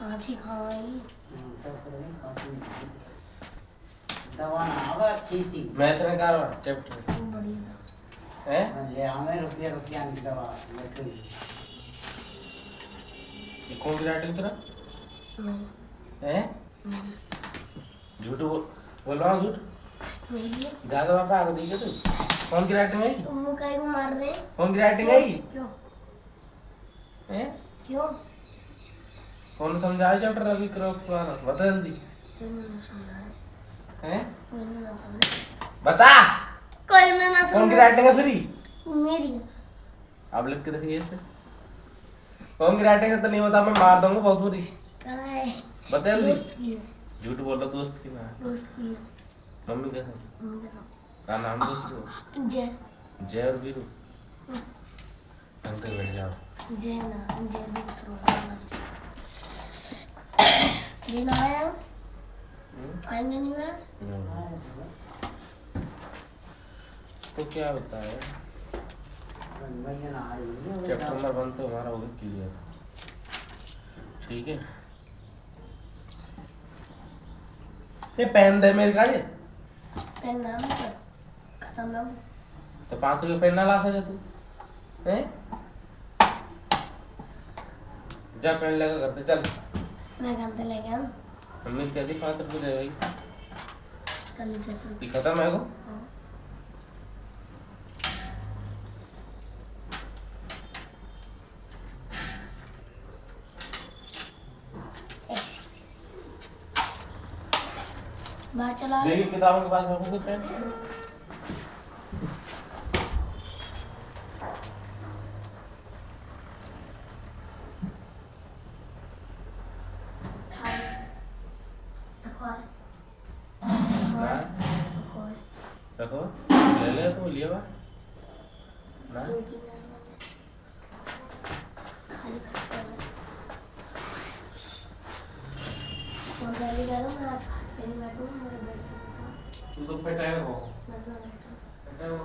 खांसी खाई दवा ना आवा अच्छी थी। मैं इतने कार चैप्टर बढ़िया था हैं ले आवे रुपया रुपया की दवा लेके ये कौन की राइटिंग तेरा मेरी हैं झूठ बोल रहा हूँ झूठ मेरी ज्यादा बाबा आगे देखिए तू कौन की राइटिंग है तुम काहे को मार रहे कौन की राइटिंग है क्यों हैं क्यों कौन समझाया चैप्टर अभी करो पुराना बता जल्दी मैंने ना समझा हैं मैंने ना समझा बता कोई ने ना कौन की समझा राइटिंग है फ्री मेरी आप लिख के देखिए ऐसे कौन की राइटिंग है तो नहीं बता मैं मार दूंगा बहुत बुरी कहाँ है बता जल्दी दोस्त की है झूठ बोल रहा दोस्त की मैं दोस्त की है मम्मी के साथ मम्मी के साथ का नाम दोस्त को जय जय और वीरू हम तो बैठ जाओ जय ना जय दूसरा दिन आया आएंगे नहीं मैं तो क्या होता है भैया ना आई चैप्टर नंबर 1 तो हमारा हो गया क्लियर ठीक है ये पेन दे मेरे का पेन नाम पर खत्म ना तो 5 रुपये पेन ना ला सके तू हैं जा पेन लेकर करते चल मैं घंटे लेके आऊँ मम्मी कहती 5 रुपये दे भाई कल ही 10 रुपये ये खत्म है को हाँ। बाहर चला देखिए किताबों के पास रखोगे पेन रखो ले ले तो लिया बा ना तू तो बैठा हो बैठा हो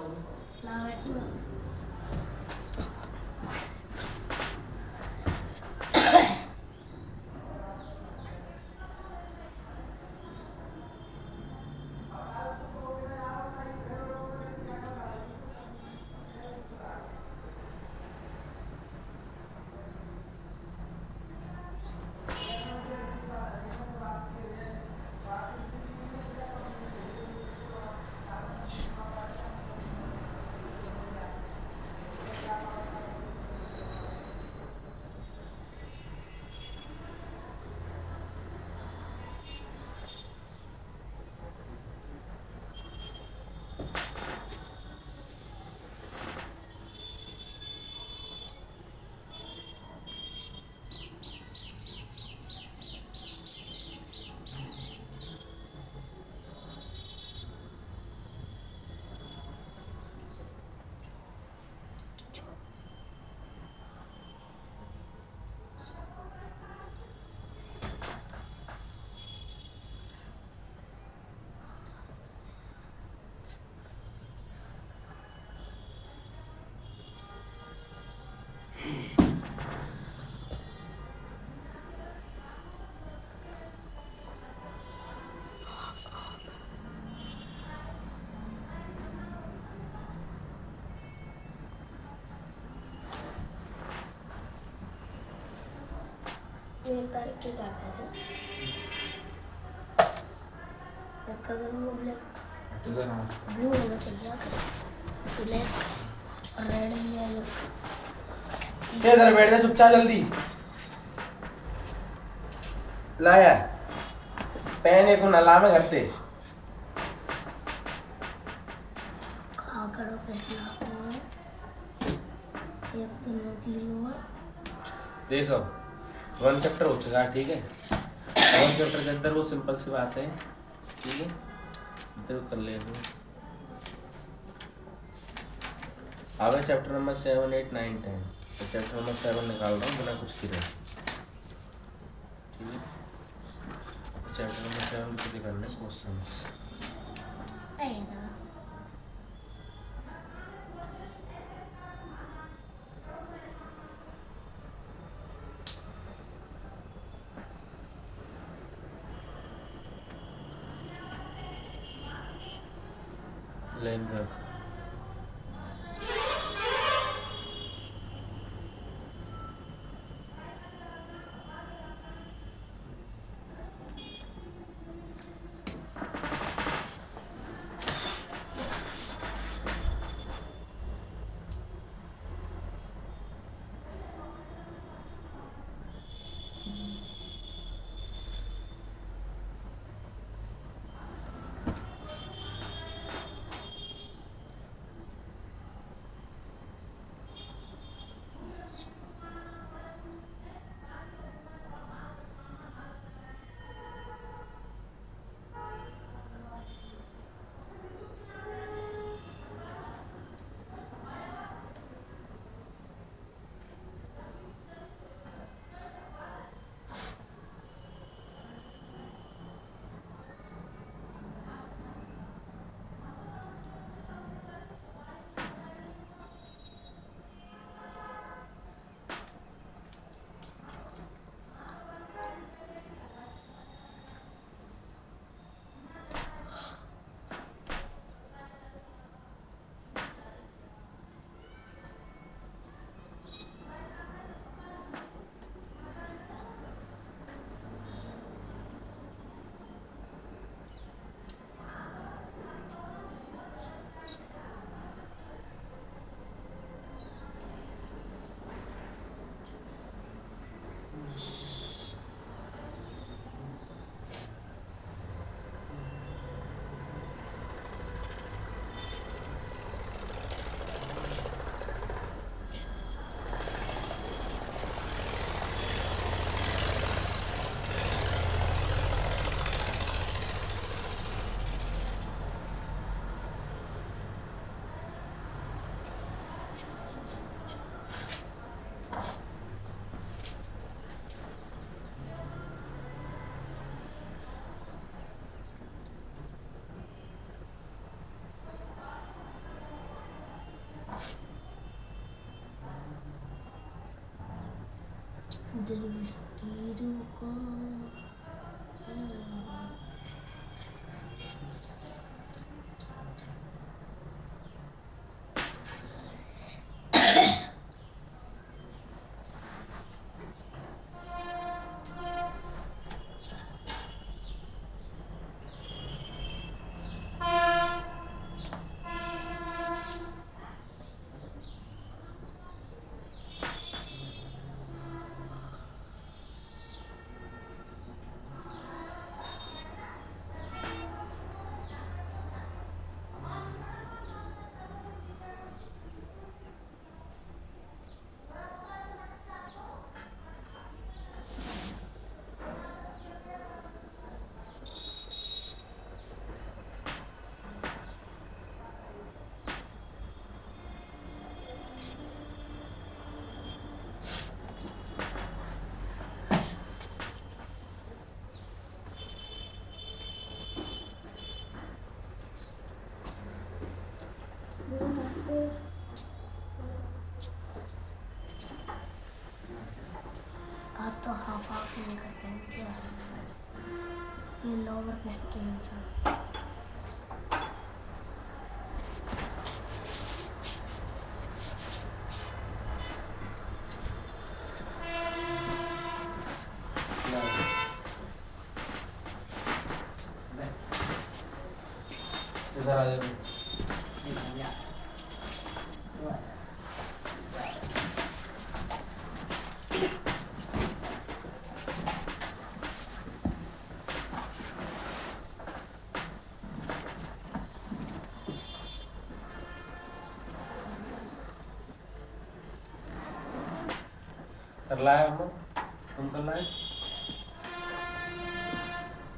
एक तारीख के क्या कह रहे इसका करूँगा ब्लैक ब्लू होना चाहिए ब्लैक और रेड भी है ये इधर बैठ जा चुपचाप जल्दी लाया पेन एक नला में घरते खा करो पहला एक तो नोकी लो देखो 1 चैप्टर हो चुका है ठीक है 1 चैप्टर के अंदर वो सिंपल सी बात है ठीक है इधर कर ले अब है चैप्टर नंबर 7, 8, 9, 10 तो चैप्टर नंबर 7 निकाल रहा हूँ बिना कुछ किए ठीक है चैप्टर नंबर 7 के करने क्वेश्चंस लाइन में रखा। दिल फकीरों का आप तो हाफ हाफ नहीं कर रहे हैं क्या? ये लोअर पहन के इंसान इधर आ जाओ। कर लाए हम तुम कर लाए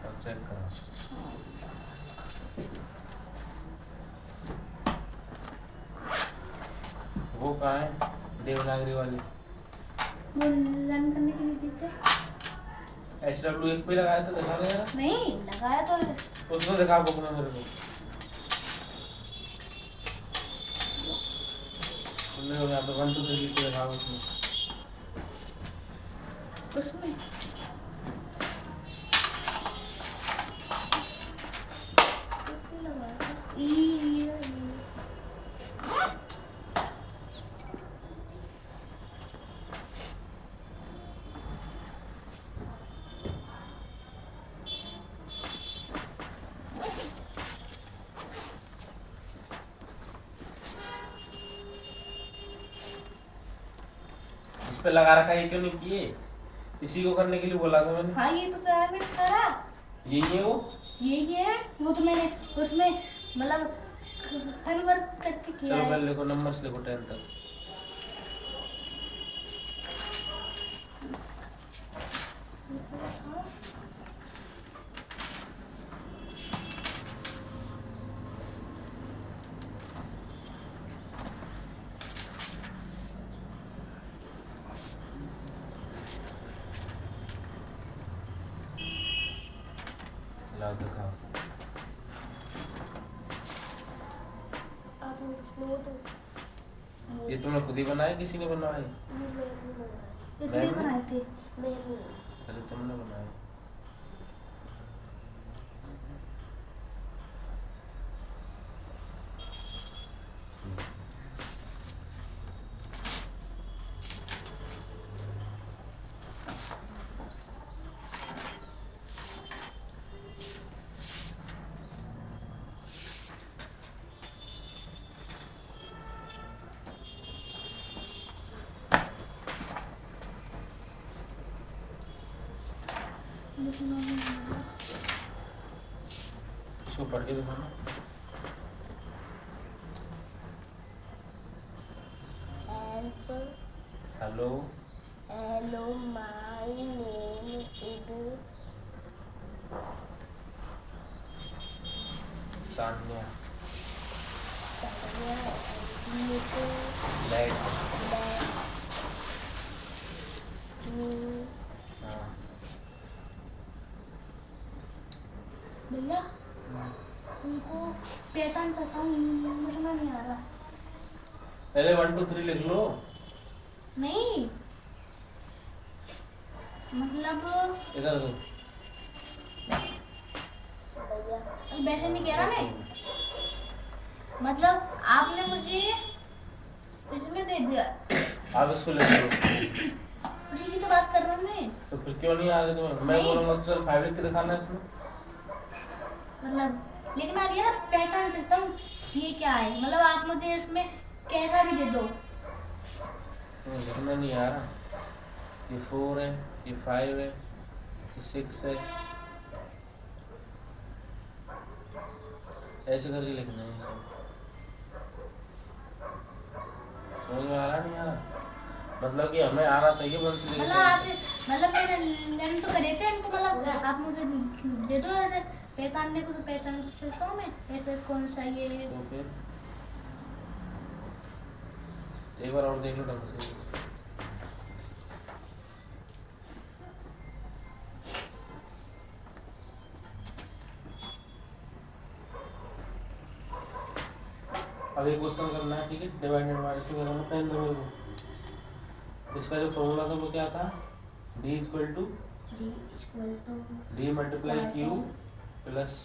और चेक करो वो कहाँ है देवनागरी वाली वो रन करने के लिए देते HWF पे लगाया था दिखा देगा नहीं लगाया तो उसमें दिखा बुक में मेरे को तुमने यहाँ पे 1 2 3 पे दिखा उसमें उसमें लगाया था पे लगा रखा है, ये क्यों नहीं किए? इसी को करने के लिए बोला था मैंने। हाँ ये तो क्या है, मैंने करा यही है वो। यही है वो, तो मैंने उसमें मतलब हर वर्क करके किया चलो है। पहले लिखो नंबर्स, लिखो 10 तक। लाओ दिखाओ। आप वो तो ये तुमने खुद ही बनाया, किसी ने बनवाए? इतने बनाए थे। अच्छा तुमने बनाया। इसको पढ़ के दिखाना। Hello hello my name is Sanya. That light. Me. हाँ। भैया उनको पैटर्न पता लिखना नहीं आ रहा। पहले 1 2 3 लिख लो। नहीं मतलब इधर दो। वैसे नहीं कह रहा मैं, मतलब आपने मुझे इसमें दे दिया। आप इसको लिख लो। उसी की तो बात कर रहा हूँ मैं। तो फिर क्यों नहीं आ रहे तुम्हें? मैं नहीं। बोलूँगा तो चल 5 लिख के दिखाना इसमें। मतलब लिखना नहीं है ना, पैटर्न सिस्टम ये क्या है, मतलब आप मुझे इसमें कैसा भी दे दो। तुम्हें लिखना नहीं आ रहा। ये 4 है, ये 5 है, ये 6 है, ऐसे करके लिखना है सब। समझ में आ रहा नहीं आ रहा? मतलब कि हमें आना चाहिए 1 से लेकर मतलब आते मतलब मैंने तो करे थे इनको, मतलब आप मुझे दे दो ऐसे पहचानने को, तो पहचान सकता हूँ मैं ऐसे कौन सा ये। तो फिर एक बार और देख लो ढंग से। अब एक क्वेश्चन करना है, ठीक है? डिवाइडेड बाय इसको करना, पेन दो मेरे को। इसका जो फॉर्मूला था वो क्या था? d equal to d multiply q plus,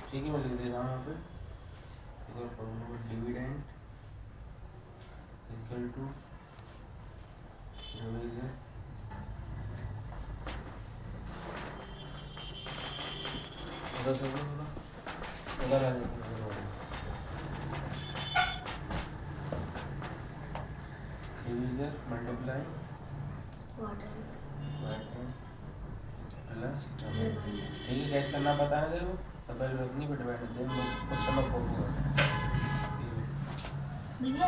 ठीक है मैं लिख दे रहा हूँ यहाँ पे। Equal formula dividend equal to division उधर आ जाओ। डिवीजन मल्टीप्लाई प्लस, ठीक है? कैसे करना पता है तेरे को? सब पहले रखनी फिर डिवाइड दे क्वेश्चन में खोलूंगा। भैया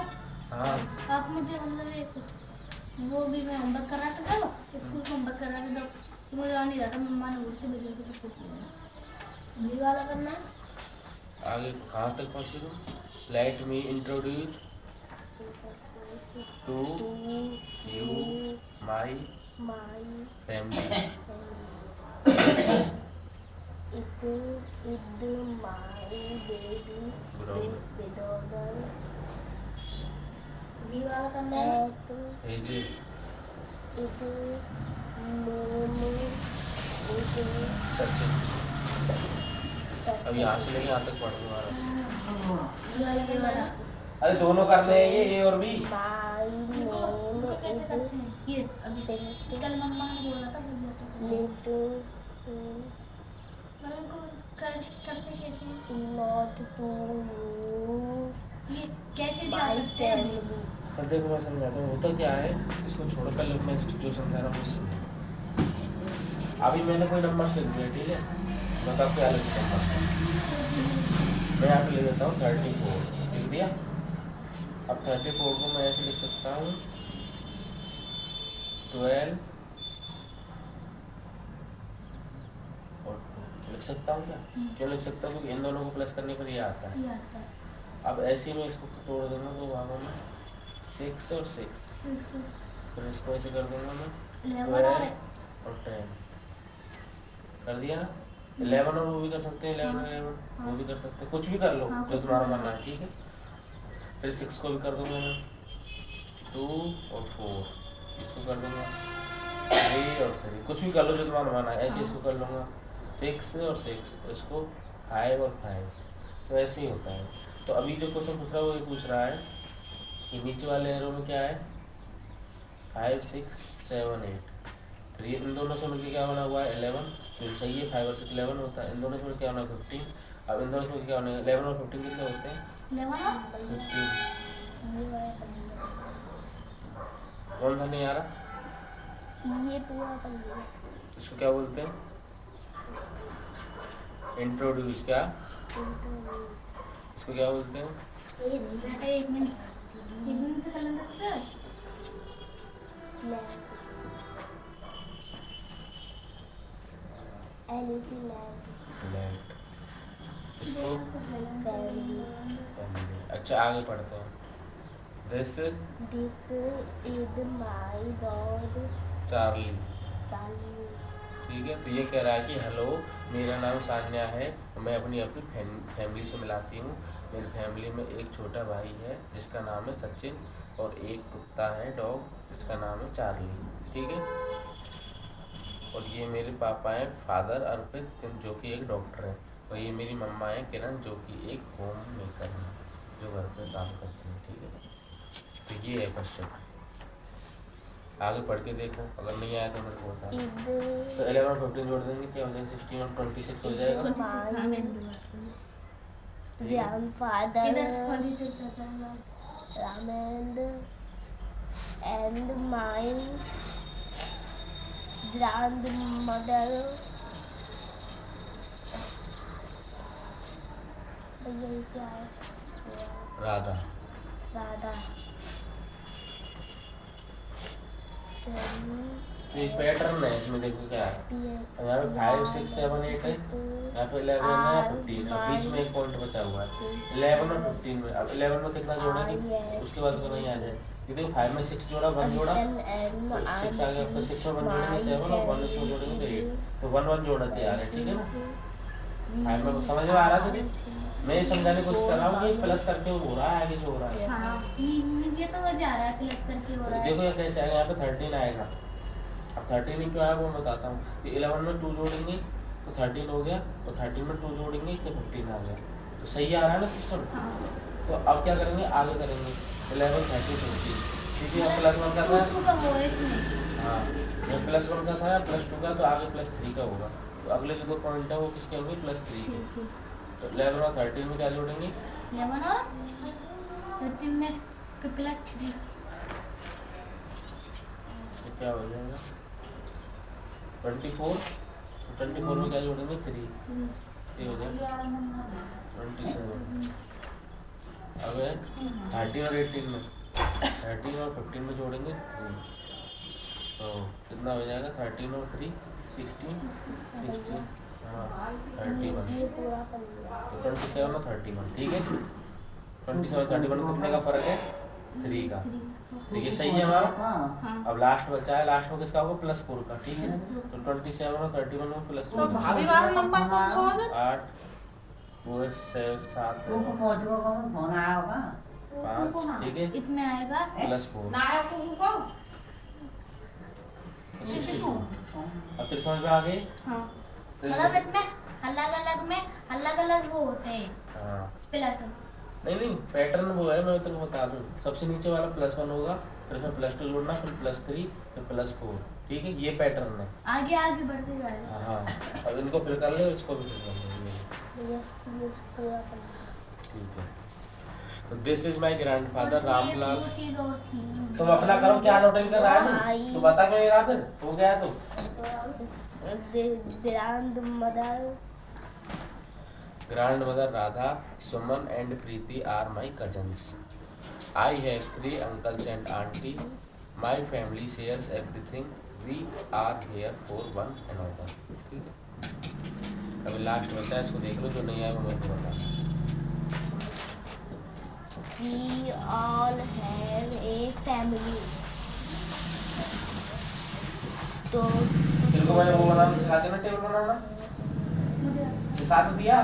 हाँ आप मुझे मतलब एक वो भी मैं होमवर्क करा था, चलो स्कूल का होमवर्क करा के दो। तो मुझे आ नहीं रहा था, मम्मा ने बोलते भैया को तो कुछ नहीं भी वाला करना है। आगे कहाँ तक पहुँचे तुम? Let me introduce to you my family. It my baby brother. भी वाला करना है। भेजे सचिन। अब यहाँ से लेके यहाँ तक पढ़ दूँगा। ये वाला अरे दोनों करने हैं ये और भी। ये अभी कल मम्मा ने बोला था करते कैसे? ये कैसे दिया करते हैं? पर देखो मैं समझाता हूँ होता क्या है, इसको छोड़ो पहले मैं जो समझा रहा हूँ उसमें। अभी मैंने कोई नंबर लिख दिया, ठीक है, बताओ क्या लिख नंबर। मैं यहाँ पे लिख देता हूँ 34, लिख दिया। अब 34 को मैं ऐसे लिख सकता हूँ 12 और 2 लिख सकता हूँ क्या? क्यों लिख सकता हूँ? क्योंकि इन दोनों को प्लस करने पर ये आता है। ये आता है। अब ऐसे में इसको तोड़ दूंगा तो वहाँ में 6 और 6, फिर इसको ऐसे कर दूंगा मैं 12 और 10 कर दिया ना। 11 और वो भी कर सकते हैं, 11 और 11 वो भी कर सकते हैं, कुछ भी कर लो जो तुम्हारा मन है, ठीक है। फिर 6 को भी कर दूंगा मैं 2 और 4, इसको कर दूंगा 3 और 3, कुछ भी कर लो जो तुम्हारा मन है। ऐसे इसको कर लूँगा 6 और 6, इसको 5 और 5, तो ऐसे ही होता है। तो अभी जो क्वेश्चन पूछ रहा है वो ये पूछ रहा है कि नीचे वाले एरो में क्या है 5 6 7 8, फिर ये इन दोनों से मिलकर क्या बना हुआ है 11, जो सही है 5 और 6 11 होता है। इन दोनों से मिलकर क्या होना है 15। अब इन दोनों से मिलकर क्या होना है 11 और 15 कितने होते हैं 15। कौन सा नहीं आ रहा? ये पूरा कर लिया। इसको क्या बोलते हैं? इंट्रोड्यूस। क्या इसको क्या बोलते हैं? एक मिनट से कर सकते हैं। लेट। इसको अच्छा आगे पढ़ते हैं। दिस चार्ली, ठीक है। तो ये कह रहा है कि हेलो मेरा नाम सान्या है, मैं अपनी फैमिली से मिलाती हूँ। मेरी फैमिली में एक छोटा भाई है जिसका नाम है सचिन, और एक कुत्ता है डॉग जिसका नाम है चार्ली, ठीक है। और ये मेरे पापा हैं फादर अर्पित जो कि एक डॉक्टर है, और ये मेरी मम्मा है किरण जो कि एक होम मेकर है जो घर पे काम करती है, ठीक है। तो ये है क्वेश्चन, आगे पढ़ के देखो, अगर नहीं आया तो मेरे को बता। तो 11 और 15 जोड़ देंगे क्या हो जाएगा 16 और 26 हो जाएगा। and my grandmother ये क्या है? राधा। राधा। तो एक पैटर्न है इसमें, देखो क्या है यहाँ पे 5 6 7 8 है, यहाँ पे 11 है 15 है, बीच में एक पॉइंट बचा हुआ है 11 और 15 में। अब 11 में कितना जोड़ेंगे उसके बाद तो नहीं आ जाए। ये देखो 5 में 6 जोड़ा 1 जोड़ा तो 6 आ गया, फिर 6 में 1 जोड़ेंगे 7 और 1 इसमें जोड़ेंगे तो 8, तो 1 1 जोड़ा तैयार है, ठीक है ना। 5 में समझ में आ रहा था कि मैं ये समझाने की कोशिश कर रहा हूँ कि प्लस करके हो रहा है, आगे जो हो रहा है। हाँ, ये तो मजा आ रहा है प्लस करके हो रहा है। देखो ये कैसे आएगा, यहाँ पे 13 आएगा। अब 13 क्यों आया वो मैं बताता हूँ। 11 में 2 जोड़ेंगे तो 13 हो गया, तो 13 में 2 जोड़ेंगे तो 15 आ गया, तो सही आ रहा है ना सिस्टम। तो अब क्या करेंगे, आगे करेंगे 11 13 15, ठीक है। प्लस 1 का था, हाँ ये प्लस 1 का था, प्लस 2 का, तो आगे प्लस 3 का होगा। तो अगले जो 2 पॉइंट है वो किसके होंगे प्लस 3 के। तो 11 और 13 में क्या जोड़ेंगे 11 और 13 में प्लस 3, तो क्या हो जाएगा 24, तो 24 में क्या जोड़ेंगे 3, ये हो जाएगा 27। अब है 13 और 18 में 13 और 15 में जोड़ेंगे 3, तो कितना हो जाएगा 13 और 3 16 हाँ 31, तो 27 और 31, ठीक है। 27 और 31 कितने का फर्क है 3 का, ठीक है सही है हमारा। अब लास्ट बचा है, लास्ट में किसका होगा प्लस 4 का, ठीक है। तो 27 और 31 में प्लस 4 भाभी वाला नंबर कौन सा होगा? 8 वो 7 तुमको पहुंचो कौन फोन आया होगा 5, ठीक है इसमें आएगा प्लस 4 नायक को 62। अब तेरे समझ में आ गई। हाँ, मतलब इसमें अलग अलग वो होते हैं हाँ प्लस। नहीं पैटर्न वो है, मैं तेरे को बता दूं। सबसे नीचे वाला प्लस 1 होगा, फिर इसमें प्लस 2 जोड़ना, फिर प्लस 3, फिर प्लस 4, ठीक है। ये पैटर्न है, आगे बढ़ते जाएगा। हाँ। अब इनको फिल कर ले, इसको भी फिल कर ले, ठीक है। तो this is my grandfather Ramlal. दो चीज और थी। तुम अपना करो, क्या नोटिंग कर रहा है तू बता क्यों नहीं रहा, फिर हो गया तो grandmother Radha, Suman and Preeti are my cousins. I have 3 uncles and auntie. My family shares everything. We are here for one another. ठीक है, अभी लास्ट बचा है, इसको देख लो, जो नहीं आया वो मेरे को बता। We all have a family. तो तेरे को मैंने वो बनाना सिखा दिया ना, टेबल बनाना सिखा तो दिया,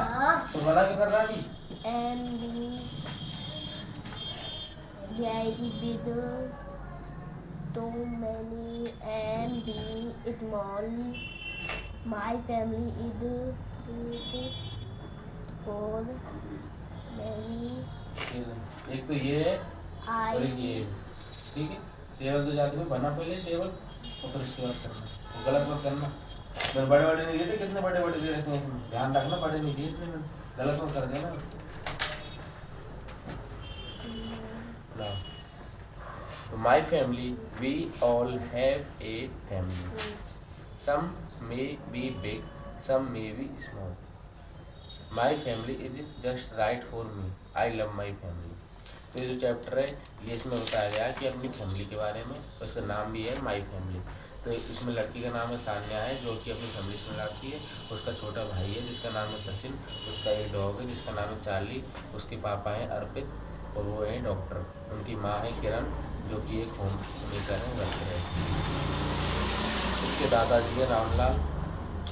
तो बना क्या कर रहा है अभी? and very big, too many and being small. My family is for many. एक तो ये है और एक I ये है, ठीक है। टेबल तो जाके में बना पहले टेबल, और फिर उसके बाद करना, वो गलत मत करना। मैंने बड़े बड़े नहीं दिए थे, कितने बड़े बड़े दे रखे हैं इसमें, ध्यान रखना, बड़े नहीं दिए इसमें, गलत मत कर देना। तो my family, we all have a family, some may be big, some may be small. My family is just right for me, I love my family. तो ये जो चैप्टर है ये इसमें बताया गया कि अपनी फैमिली के बारे में, उसका नाम भी है माई फैमिली। तो इसमें लड़की का नाम है सान्या है, जो कि अपनी फैमिली से मिलाती है। उसका छोटा भाई है जिसका नाम है सचिन, उसका एक डॉग है जिसका नाम है चार्ली, उसके पापा हैं अर्पित और वो है डॉक्टर, उनकी माँ है किरण जो कि एक होम मेकर है, वर्कर है। उसके दादाजी हैं रामलाल,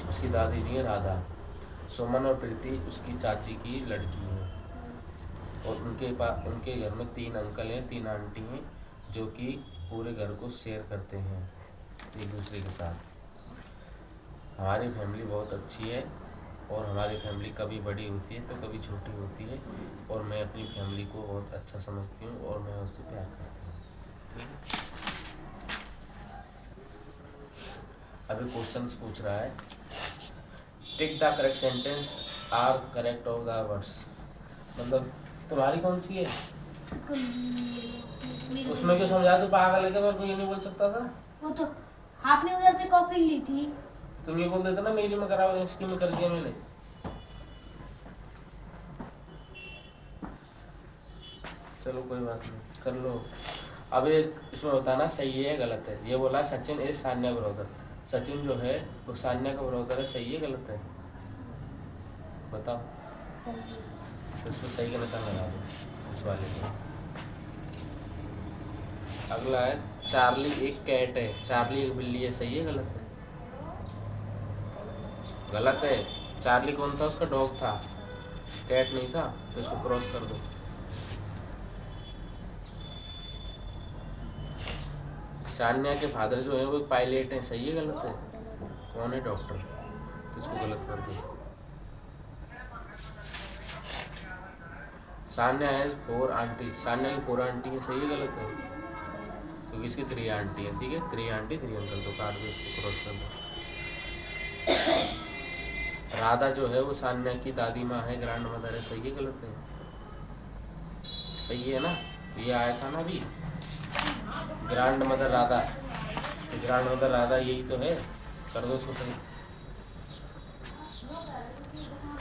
उसकी दादी जी हैं राधा। सुमन और प्रीति उसकी चाची की लड़की हैं, और उनके घर में 3 अंकल हैं, 3 आंटी हैं, जो कि पूरे घर को शेयर करते हैं एक दूसरे के साथ। हमारी फैमिली बहुत अच्छी है, और हमारी फैमिली कभी बड़ी होती है तो कभी छोटी होती है, और मैं अपनी फैमिली को बहुत अच्छा समझती हूँ और मैं उससे प्यार करती हूँ। ठीक है, अभी क्वेश्चंस पूछ रहा है, tick the correct sentence are correct of the words. मतलब तुम्हारी कौन सी है, उसमें क्यों समझा, तू पागल है क्या, मेरे को ये नहीं बोल सकता था? वो तो आपने उधर से कॉपी ली थी। तुम ये बोल देते ना मेरी में करा, इसकी में कर दिया मैंने। चलो कोई बात नहीं, कर लो। अब एक इसमें बताना सही है गलत है। ये बोला सचिन इज सान्या ब्रदर, सचिन जो है वो सान्या का ब्रदर है, सही है गलत है बताओ। तो इसमें सही का निशान लगा दो इस वाले में। अगला है चार्ली एक कैट है, चार्ली एक बिल्ली है, सही है गलत है? गलत है। चार्ली कौन था, उसका डॉग था, कैट नहीं था, तो इसको क्रॉस कर दो। सान्या के फादर जो है वो पायलट हैं, सही है गलत है? कौन है, डॉक्टर, तो इसको गलत कर दो। सान्या है 4 आंटी, सान्या की 4 आंटी है, सही है गलत है? क्योंकि इसकी 3 आंटी है, ठीक है, 3 आंटी 3 अंकल, तो काट दो, इसको क्रॉस कर दो। राधा जो है वो सान्या की दादी माँ है, ग्रैंड मदर है, सही है गलत है? सही है ना, ये आया था ना अभी, ग्रैंड मदर राधा, तो ग्रैंड मदर राधा यही तो है, कर दो उसको सही।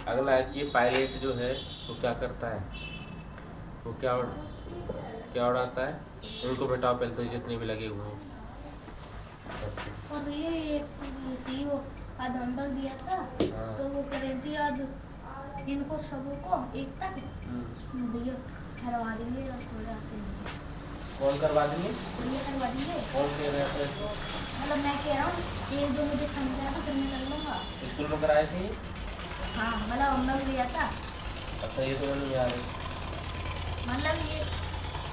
अगला है कि पायलट जो है वो क्या करता है, वो क्या उड़ाता है, इनको बेटाओ पहले तो जितने भी लगे हुए हैं। और ये थी वो आज नंबर दिया था, तो वो करेंती आज इनको सबों को एक तक भैया करवा देंगे और सो जाते हैं। कौन करवा देंगे? भैया करवा देंगे। कौन कह रहे हैं? मतलब मैं कह रहा हूँ एक दो मुझे समझा तो फिर मैं कर लूँगा। स्कूल में कराए थे? हाँ मतलब नंबर दिया था। अच्छा, ये तो नहीं आ रही, मतलब ये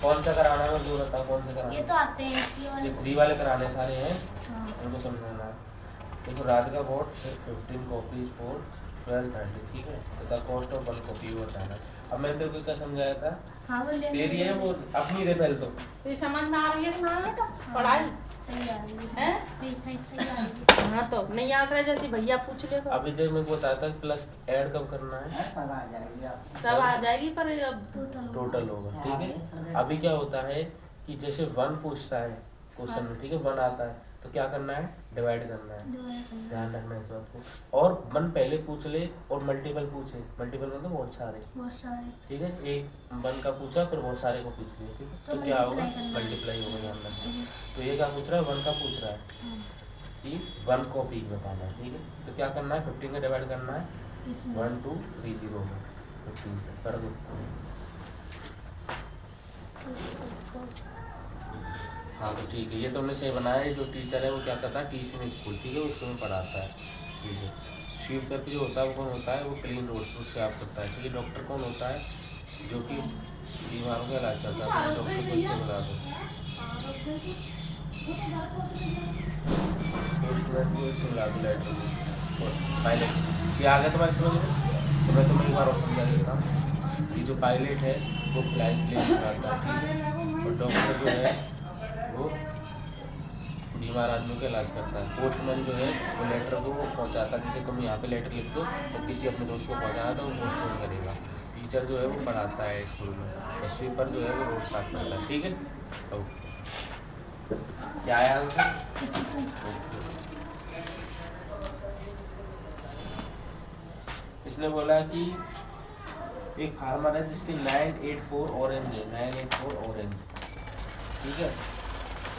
कौन सा कराना है, वो बता कौन सा कराना ये है? तो आते हैं इसकी वाले। ये 3 वाले कराने सारे हैं, हाँ उनको समझाना है। देखो राधिका बोर्ड 15 कॉपीज फॉर 1230, ठीक है, तो द कॉस्ट ऑफ 1 कॉपी वो बताना। अब मैंने तेरे को क्या समझाया था, हाँ वो ले तेरी है वो अपनी दे पहले तो। ये समझ में आ रही है तुम्हारा बेटा पढ़ाई? सही आ रही है। हैं? सही आ रही है। हाँ तो नहीं याद रहे जैसे भैया पूछ ले अभी जब मेरे को बताया था प्लस ऐड कब करना है, सब आ जाएगी आप। सब आ जाएगी पर अब टोटल होगा, ठीक है। अभी क्या होता है कि जैसे 1 पूछता है क्वेश्चन में, ठीक है, 1 आता है तो क्या करना है, डिवाइड करना है, ध्यान रखना है इस बात को। और 1 पहले पूछ ले और मल्टीपल पूछे, मल्टीपल मतलब बहुत सारे, ठीक है, एक 1 का पूछा फिर बहुत सारे को पूछ लिया, ठीक है, तो क्या होगा, मल्टीप्लाई होगा, ध्यान रखना। तो ये क्या पूछ रहा है, 1 का पूछ रहा है कि 1 को पीक में पाना है, ठीक है, तो क्या करना है, 15 का डिवाइड करना है 1 2 3 0 में 15 से कर दो। हाँ तो ठीक है, ये तुमने सही बनाया है। जो टीचर है वो क्या करता है, टीचिंग स्कूल, ठीक है, उसको में पढ़ाता है, ठीक है। स्वीप करके जो होता है वो कौन होता है, वो क्लीन रोड्स उससे आप करता है, ठीक है। डॉक्टर कौन होता है, जो कि बीमारों का इलाज करता है, तो डॉक्टर को इससे बुला दो। पोस्टमैन को इससे बुला दो, लेटर पायलट। ये आ गया तुम्हारे समझ में, तो मैं तुम्हें एक बार और समझा देता हूँ कि जो पायलट है वो फ्लाइट प्लेन चलाता है, ठीक है, और डॉक्टर जो है वो बीमार आदमी का इलाज करता है। पोस्टमैन जो है वो लेटर को पहुंचाता है, जैसे तुम यहाँ पे लेटर लिख दो तो किसी अपने दोस्त को पहुंचाना तो वो पोस्टमैन करेगा। टीचर जो है वो पढ़ाता है स्कूल में, और स्वीपर जो है वो रोड साफ करता है, ठीक है। ओके, क्या है आंसर? इसने बोला कि एक फार्मर है जिसके 984 ऑरेंज है, 984 ऑरेंज, ठीक है।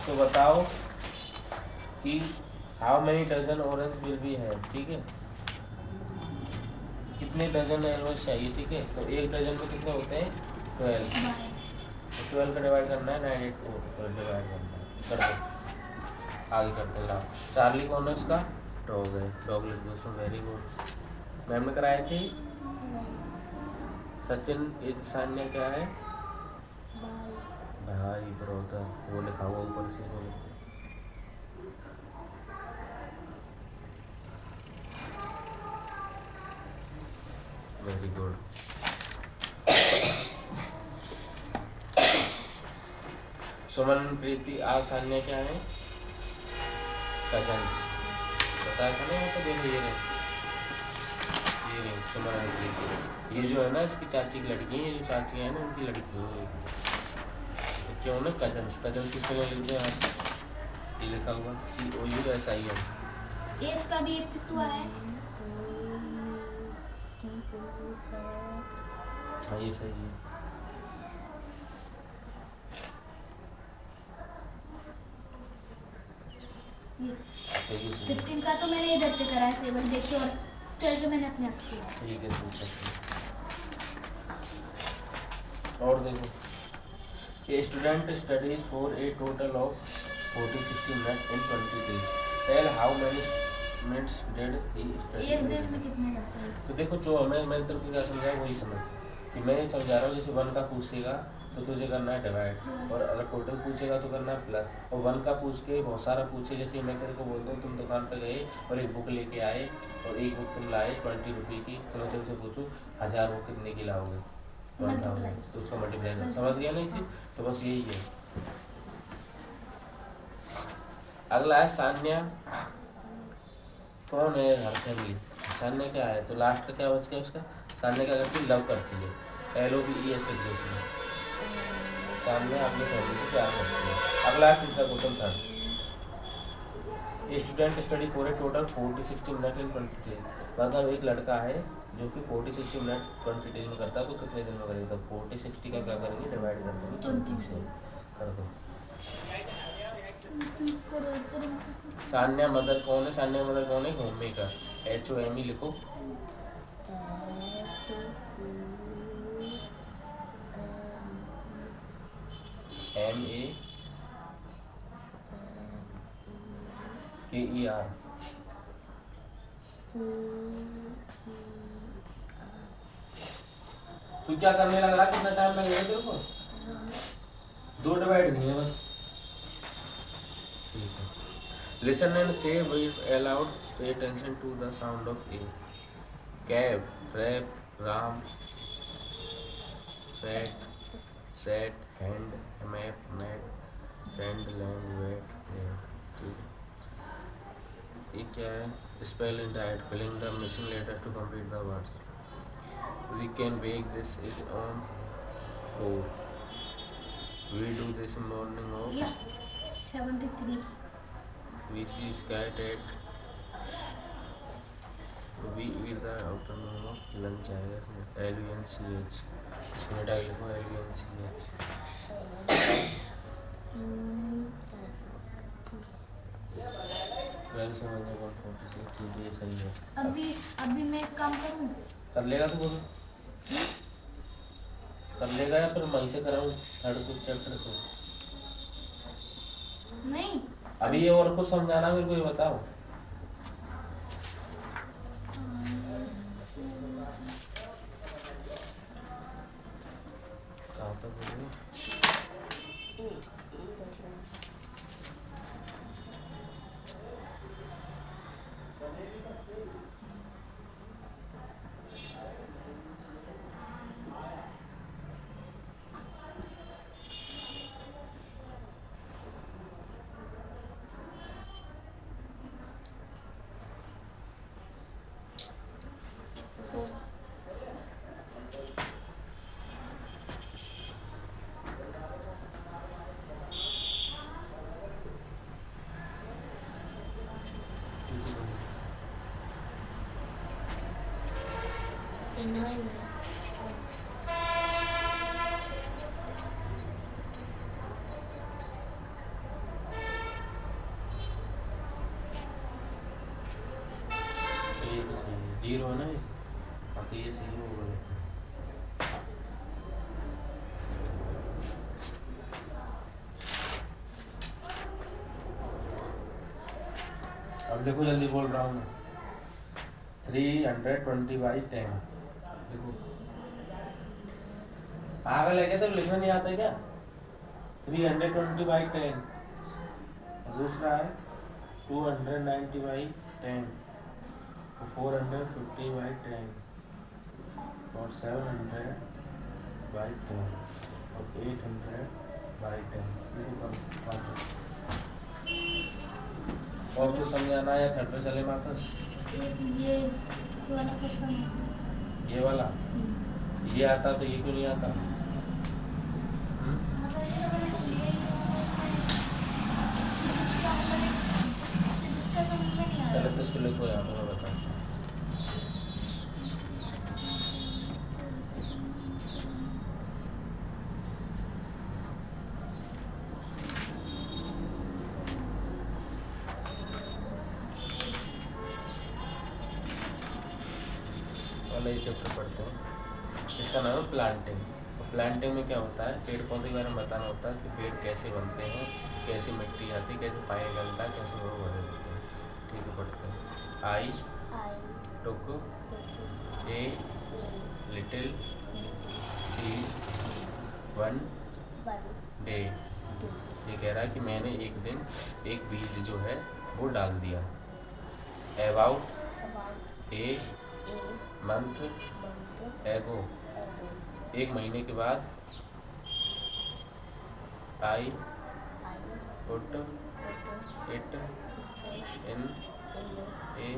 तो बताओ कि how many dozen orange will be है, ठीक है, कितने डजन ऑरेंज चाहिए, ठीक है। तो एक डजन को कितने होते हैं, 12, तो 12 का डिवाइड करना है 984, तो डिवाइड करना है, कर दो, आगे करते हैं। चार्ली कौन है उसका, डॉग है, डॉग लिख दो उसमें, वेरी गुड। मैम ने कराई थी। सचिन ये सान्या क्या है, भाई ब्रदर, वो लिखा हुआ ऊपर से, वो लिखते वेरी गुड। सुमन प्रीति और सान्या क्या है, कजन्स, बताया था ना, वो तो देखो ये सुमन और प्रीति, ये जो है ना इसकी चाची की लड़की है, ये जो चाची है ना उनकी लड़की है, तो क्यों ना कजन्स, कजन्स किस पे लिख दो यहाँ, ये लिखा हुआ COUSIN, एक का भी एक कितना है, हाँ ये सही है। ये सही है, सही है। 15 का तो मैंने इधर से करा है, टेबल देख के, और 12 मैंने अपने आप किया। ठीक है, ठीक है। और देखो कि student studies for a total of 40-60 minute in 20 days, tell how many minutes did he study. एक दिन में कितने जाते हैं? तो देखो जो मैं तेरे को क्या समझाया वही समझ, कि मैं ये समझा रहा हूँ, जैसे 1 का पूछेगा तो तुझे करना है डिवाइड, और अगर टोटल पूछेगा तो करना है प्लस, और 1 का पूछ के बहुत सारा पूछे, जैसे मैं तेरे को बोलता हूँ तुम दुकान पर गए और एक बुक लेके आए, और एक बुक तुम लाए 20 रुपये की, तो मैं तुमसे पूछूँ 1000 वो कितने की लाओगे, 1000, तो उसको मल्टीप्लाई कर, समझ गया नहीं चीज, तो बस यही है। अगला है सान्या, कौन है हर फैमिली, सान्या क्या है, तो लास्ट का क्या बच गया उसका, सान्या क्या करती है, लव करती है, LOVES लिख दो उसमें, सान्या अपनी फैमिली से प्यार करती है। अगला तीसरा क्वेश्चन था, student study for a total 40-60 minute in 20 days, मतलब एक लड़का है जो कि 40-60 मिनट 20 डेज में करता है, तो कितने दिन में करेगा, तो 40-60 का क्या करेंगे, डिवाइड कर देंगे 20 से, कर दो। सान्या मदर कौन है, सान्या मदर कौन है, होम मेकर, HOME लिखो, MAKER। तू क्या करने लग रहा है, कितना टाइम लगेगा तेरे को, 2 डिवाइड नहीं है बस, ठीक है। Listen and say wait aloud, pay attention to the sound of a, cab, rap, ram, fat, set, hand, map, mat, send, land, wet, ये क्या है? Spell in diet filling the missing letters to complete the words. We can bake this is on tour. We do this in morning of. Yeah, 73. We see cat at. We eat the afternoon of lunch आएगा इसमें LUNCH. इसमें डाल लिखो LUNCH. Twelve समझने को 46 ये सही है. अभी मैं एक काम करूँ. कर लेगा तू बोलो. कर लेगा या फिर मैं से कराऊँ थर्ड कुछ चैप्टर से. नहीं. अभी ये और कुछ समझाना मेरे को ये बताओ. कहाँ तक बोलोगे? ये तो सही है. जीरो है ना ये. हाँ तो ये सही होगा. अब देखो जल्दी बोल रहा हूँ. 320/10. देखो पागल है क्या? तो लिखना नहीं आता है क्या? 320/10. दूसरा है 290/10 और 450/10 और 700/10 और 800/10. और कुछ समझाना है या थर्ड पे चले वापस? ये वाला क्वेश्चन. ये वाला ये आता तो ये क्यों नहीं आता? पहले तो इसको लिखो यहाँ पे मैं बताऊँ. वाला ये चैप्टर पढ़ते हैं. इसका नाम है प्लांटिंग. और प्लांटिंग में क्या होता है? पेड़ पौधे के बारे में बताना होता है कि पेड़ कैसे बनते हैं, कैसे मिट्टी आती है, कैसे पानी गलता है, कैसे वो बड़े होते हैं. ठीक है, पढ़ते हैं. I took a little seed one day. ये कह रहा है कि मैंने एक दिन एक बीज जो है वो डाल दिया. अबाउट ए मंथ एगो. एक महीने के बाद. I put it in a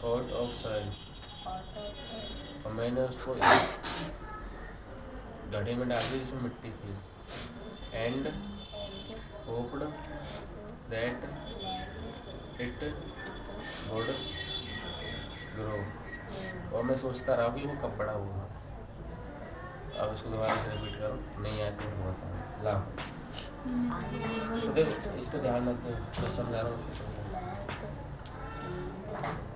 pot of soil. और मैंने उसको गड्ढे में डाल दी जिसमें मिट्टी थी. And hoped that it would grow. और मैं सोचता रहा कि वो कब बड़ा होगा. अब इसको दोबारा से रिपीट करो. नहीं आया तो बताओ. लाओ तो देख इस पर ध्यान रखते हो. मैं समझा रहा हूँ.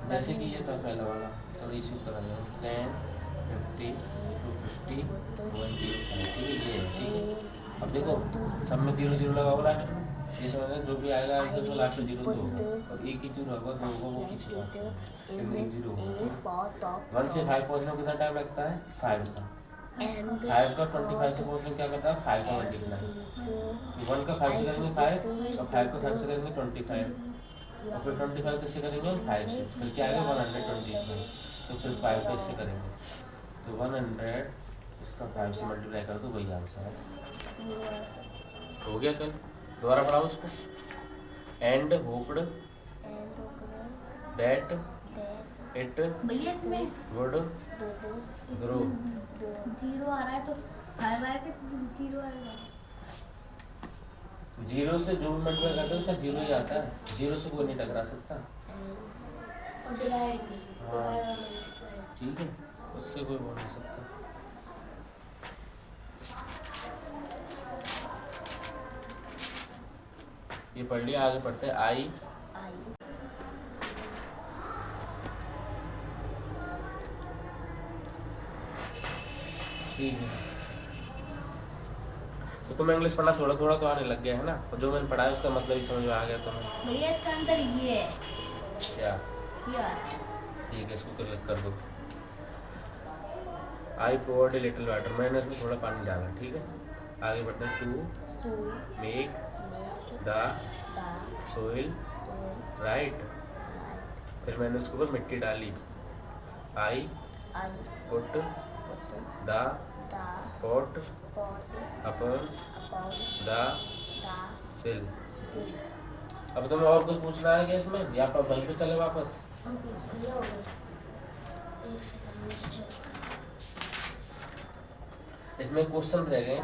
जैसे कि ये था पहला वाला. थोड़ी इशू करा लो. 10 50 250 105. ठीक है, ये है. ठीक है. अब देखो सब में 0 0 लगा होगा लास्ट में. ये समझ जो भी आएगा ऐसे तो लास्ट में 0 तो होगा. और एक ही 0 होगा, 2 होगा, वो किसी का 0 होगा. 1 से 5 पहुँचने में कितना टाइम लगता है? 5 का. 5 का 25 से पहुँचने में क्या करता है? 5 का मल्टीप्लाई. 1 का 5 से करेंगे 5 और 5 को 5 से करेंगे 25 और फिर 25 किससे करेंगे? 5 से. फिर क्या आएगा? 125. तो फिर 5 को इससे करेंगे तो 100 इसका 5 से मल्टीप्लाई कर दो, वही आंसर है. हो गया. कल दोबारा पढ़ाओ उसको. And hoped that that it भैया इसमें वुड ग्रो। जीरो आ रहा है तो 5 आया कि जीरो आएगा? जीरो से जो भी मल्टीप्लाई करते हैं उसका जीरो ही आता है, जीरो से कोई नहीं टकरा सकता। और डिवाइड हाँ ठीक है, उससे कोई बोल नहीं सकता। ये पढ़ लिया, आगे पढ़ते हैं। आई ठीक है, तो तुम्हें इंग्लिश पढ़ना थोड़ा थोड़ा तो आने लग गया है ना, और जो मैंने पढ़ाया उसका मतलब ही समझ में आ गया तुम्हें। भैया इसका अंदर ये है, क्या? ये आ रहा है। ठीक है, इसको क्लिक कर दो। आई पोर्ड ए लिटिल वाटर, मैंने इसमें थोड़ा पानी डाला। ठीक है, आगे बढ़ते हैं। To make the soil right, फिर मैंने उसके ऊपर मिट्टी डाली। I put the pot upon the sill. अब तुम्हें और कुछ पूछना है क्या इसमें, या आप वहीं पे चले वापस? इसमें क्वेश्चन रह गए,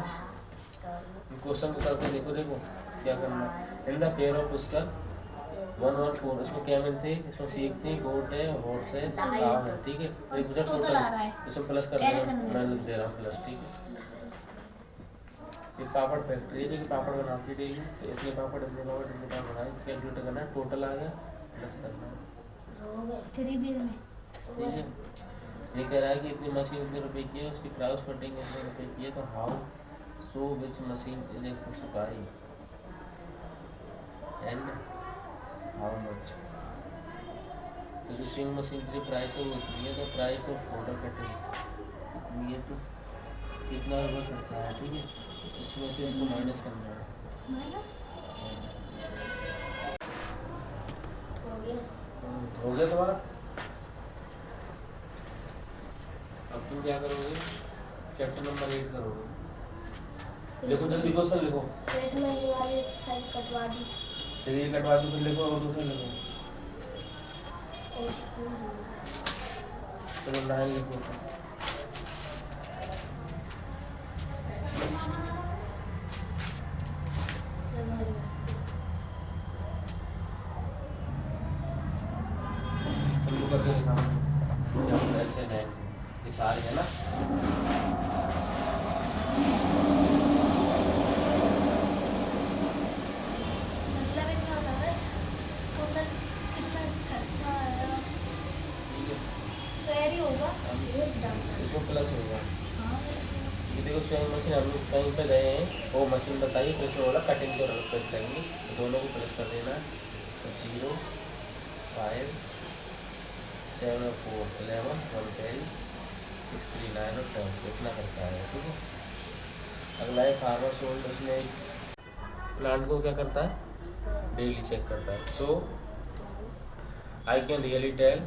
क्वेश्चन को करके देखो। देखो क्या करना। इन द पेयर ऑफ पुस्तक 1 और 4, इसमें कैमल थे, इसमें सीख थी, गोट है, हॉर्स है, काव है। ठीक है, तो एक टोटल आ रहा है, इसमें प्लस कर देना, मैं लिख दे रहा हूँ प्लस। ठीक है, ये पापड़ फैक्ट्री है जो कि पापड़ बनाती है डेली, तो इसलिए पापड़ इतने पापड़ बनाए, कैलकुलेट करना है, टोटल आ गया, प्लस करना है। 3 दिन में ठीक है, ये कह रहा है कि इतनी मशीन इतने रुपए की है, उसकी प्राइस कटिंग इतने रुपए की है, तो how so which machine is a supply and how much. तो जो स्विंग मशीन की प्राइस है वो इतनी है, तो प्राइस ऑफ फोल्डर कटिंग ये तो कितना रुपये खर्चा है। ठीक है, इसमें से इसको माइनस करना है। हो गया तुम्हारा। अब तुम क्या करोगे, चैप्टर नंबर 8 करोगे। देखो जल्दी क्वेश्चन लिखो। पेट में ये वाली एक्सरसाइज कटवा दी, फिर ये कटवा दो, फिर लिखो और दूसरा लिखो। चलो 9 लिखो। तुमको करके दिखाऊँ क्या ऐसे है, ये सारे है ना। मतलब इतना होता है टोटल कितना खर्चा आया, ठीक है, फेयर ही होगा इसमें प्लस होगा। हाँ ये देखो स्विंग मशीन हम लोग कहीं पे गए हैं, वो मशीन बताइए, तो इसमें बोला कटिंग को प्लस करेंगे, तो दोनों को प्लस कर देना। तो 0 5 7 और 4 11 1 10 6 3 9 और 10, इतना करता है। ठीक है, अगला है फार्मर सोल्ड, उसमें प्लांट को क्या करता है, डेली चेक करता है। सो आई कैन रियली टेल,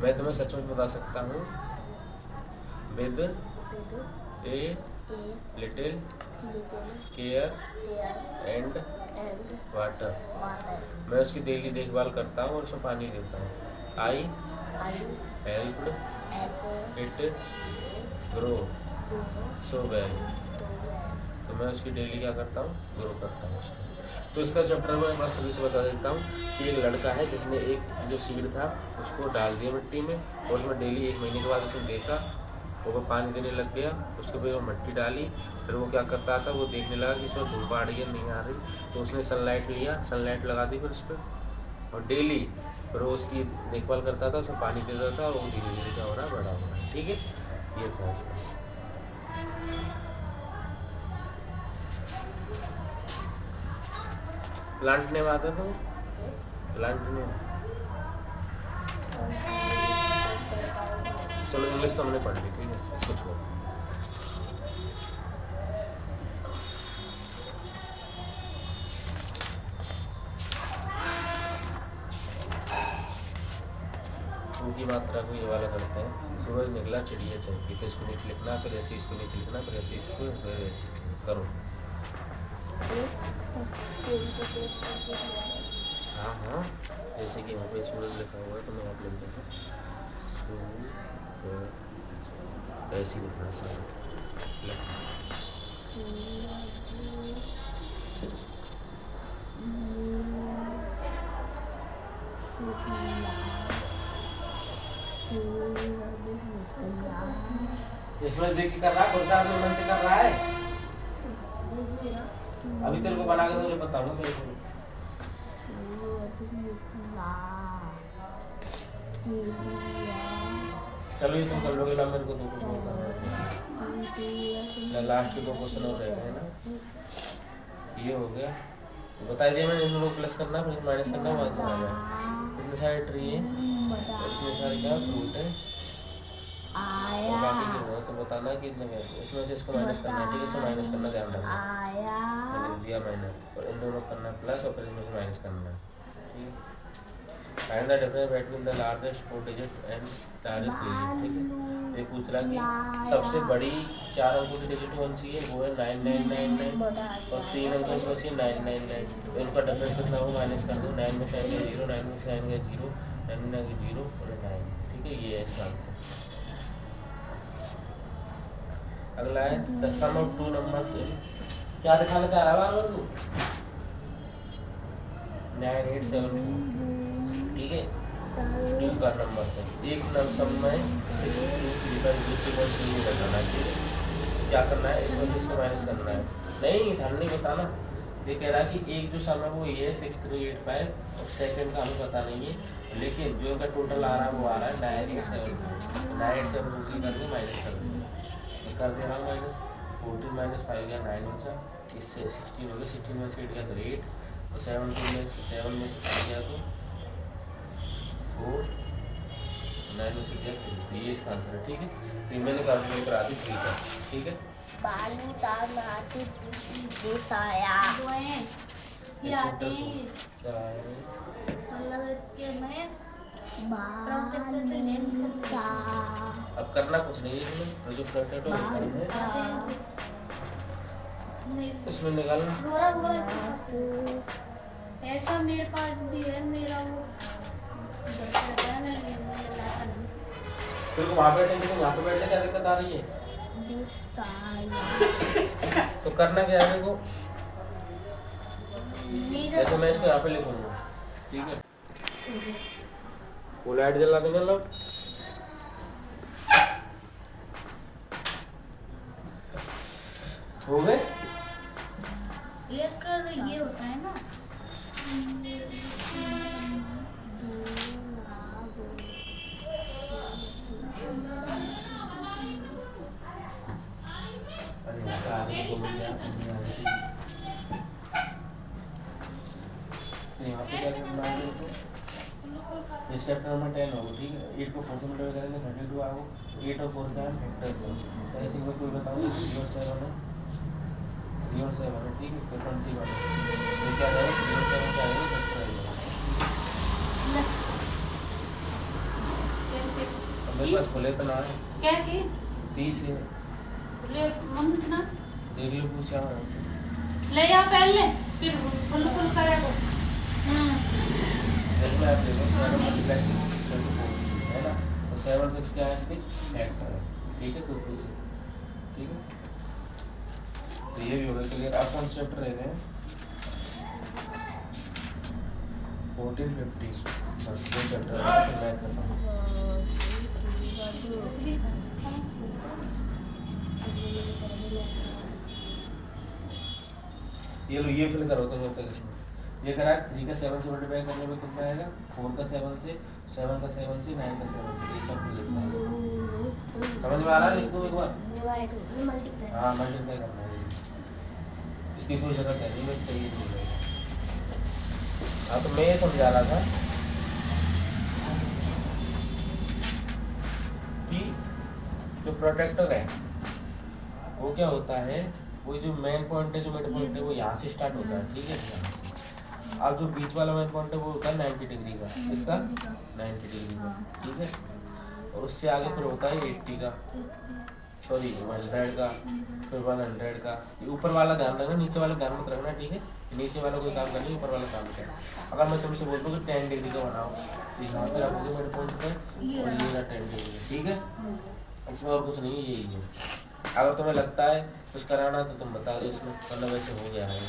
मैं तुम्हें सचमुच बता सकता हूँ, with a little care and water, मैं उसकी डेली देखभाल करता हूँ और उसमें पानी देता हूँ। आई helped it grow so well, तो मैं उसकी डेली क्या करता हूँ, ग्रो करता हूँ उसको। तो इसका चैप्टर मैं बस सभी से बता देता हूँ कि एक लड़का है जिसने एक जो सीड था उसको डाल दिया मिट्टी में, और उसमें डेली 1 महीने के बाद उसने देखा, वो पानी देने लग गया, उसके बाद वो मिट्टी डाली, फिर वो क्या करता था, वो देखने लगा कि इसमें धूप आ रही है नहीं आ रही, तो उसने सनलाइट लिया, सनलाइट लगा दी फिर उस पर, और डेली फिर वो उसकी देखभाल करता था, उसमें पानी देता था, और वो धीरे धीरे क्या हो रहा है, बड़ा हो रहा है। ठीक है, ये था इसका। प्लांट नेम आता था, प्लांट नेम। चलो इंग्लिश तो हमने पढ़ ली, ठीक है, इसको छोड़ो। की मात्रा को ये वाला करते हैं। सूरज निकला चिड़िया चहकी, तो इसको नीचे लिखना, फिर ऐसे इसको नीचे लिखना, फिर ऐसे इसको, फिर ऐसे करो। हाँ हाँ, जैसे कि यहाँ पे स्टूडेंट लिखा हुआ है तो मैं आप लिख दूँगा ऐसे ही लिखना सारा इसमें देख के कर रहा है, खुद अपने मन से कर रहा है। अभी तेरे को बना के मुझे बताऊंगा तेरे को। चलो ये तुम कर लोगे ना, मेरे को दो क्वेश्चन बताना। लास्ट के दो क्वेश्चन और रह गए हैं ना, ये हो गया। बता दिया मैंने, इन लोगों को प्लस करना फिर माइनस करना, वहाँ चला गया। इतने सारे ट्री हैं, इतने सारे क्या फ्रूट है और बाकी के हो, तो बताना कि इतने में इसमें से इसको माइनस करना है, ठीक है? इसको माइनस करना, ध्यान रखना। मैंने दिया माइनस और इन दोनों करना प्लस और फिर इसमें से माइनस करना है, ठीक है? Find the difference between the largest 4 digit and largest 3 digit, ठीक है? ये पूछ रहा कि सबसे बड़ी 4 अंकों की डिजिट कौन सी है, वो है 9999 और 3 अंकों की कौन सी है 999। तो इनका डिफरेंस कितना हो, माइनस कर दो। 9 में से आएंगे 0, 9 में से आएंगे 0, 9 में आएंगे 0 और 9, ठीक है? ये है इसका आंसर। अगला है द सम ऑफ 2 नंबर्स। क्या दिखाना चाह रहा है तू? 9874, ठीक है? टू का नंबर है, एक सम में 62 लगाना, ठीक है? क्या करना है, इसमें से इसको माइनस करना है। नहीं ध्यान नहीं बताना। ये कह रहा है कि एक जो सम है वो ये है 6385 और सेकंड का हमें पता नहीं है, लेकिन जो इनका टोटल आ रहा है वो आ रहा है 9872 करके माइनस कर देंगे। कर दे रहा हूँ माइनस 14 माइनस 5 गया 9 बचा, इससे 16 हो गया, 16 में से 8 गया तो 8 और 7 में से 5 गया तो 4, 9 में से गया 3। ये इसका आंसर है, ठीक है? तो मैंने कैलकुलेट करा दी 3 का, ठीक है? ये आते हैं मतलब कि मैं अब करना कुछ नहीं है इसमें, जो प्रोटेक्ट हो इसमें निकालना। ऐसा मेरे पास भी है, मेरा वो फिर वहाँ बैठेंगे तो वहाँ पे बैठने क्या दिक्कत आ रही है? तो करना क्या है देखो, जैसे मैं इसको यहाँ पे लिखूंगा, ठीक है? वो लाइट जला देंगे लोग। हो गए? एक ये होता है ना, अरे आगे को मिल गया, यहाँ पे क्या करना है तो इस चैप्टर में 10 होगा, ठीक है? 8 को 4 से मल्टीप्लाई करेंगे 32 आओ, 8 और 4 का फैक्टर है। ऐसे में कोई बताओ 3 और 7 है, 3 और 7 है, ठीक है? तो 21 ये क्या है, 3 और 7 क्या है, फैक्टर है। अब मेरे पास खुले तो ना है, क्या की 30 है, ले मम्मी ना देख लो पूछा ले आ पहले फिर फुल करेगा। इसमें आप देखो 7 मल्टीप्लाई 6 है ना, तो 7 6 क्या है, इसके फैक्टर है, ठीक है? तो ठीक है, तो ये भी होगा क्लियर। अब कौन चैप्टर रह गए 14 15 बस 2 चैप्टर है, तो मैथ खत्म। ये लो, ये फिल करो तो जब तक इसमें ये करा 3 का 7 से मल्टीप्लाई करने में कितना आएगा, 4 का 7 से, 7 का 7 से, 9 का 7 से, ये सब लिखना है। समझ में आ रहा है? लिख दो एक बार। हाँ मल्टीप्लाई करना है, इसकी कोई जरूरत है नहीं, बस चाहिए नहीं है। हाँ तो मैं ये समझा रहा था कि जो प्रोटेक्टर है वो क्या होता है, वो जो मेन पॉइंट है, जो मिड पॉइंट है वो यहाँ से स्टार्ट होता है, ठीक है? अब जो बीच वाला मेन पॉइंट है वो होता है 90 डिग्री का, इसका 90 डिग्री का, ठीक है? और उससे आगे फिर होता है 80 का, सॉरी 100 का, फिर 100 का। ये ऊपर वाला ध्यान रखना, नीचे वाला ध्यान मत रखना, ठीक है? नीचे वाला कोई काम करनी, ऊपर वाला काम कर। अगर मैं तुमसे बोल दूँ कि 10 डिग्री का बनाओ तो यहाँ पे रखोगे मेरे पॉइंट पे और ये ना 10 डिग्री, ठीक है? इसमें और कुछ नहीं है, यही है। अगर तुम्हें लगता है कुछ कराना तो तुम बता दो इसमें, मतलब वैसे हो गया है।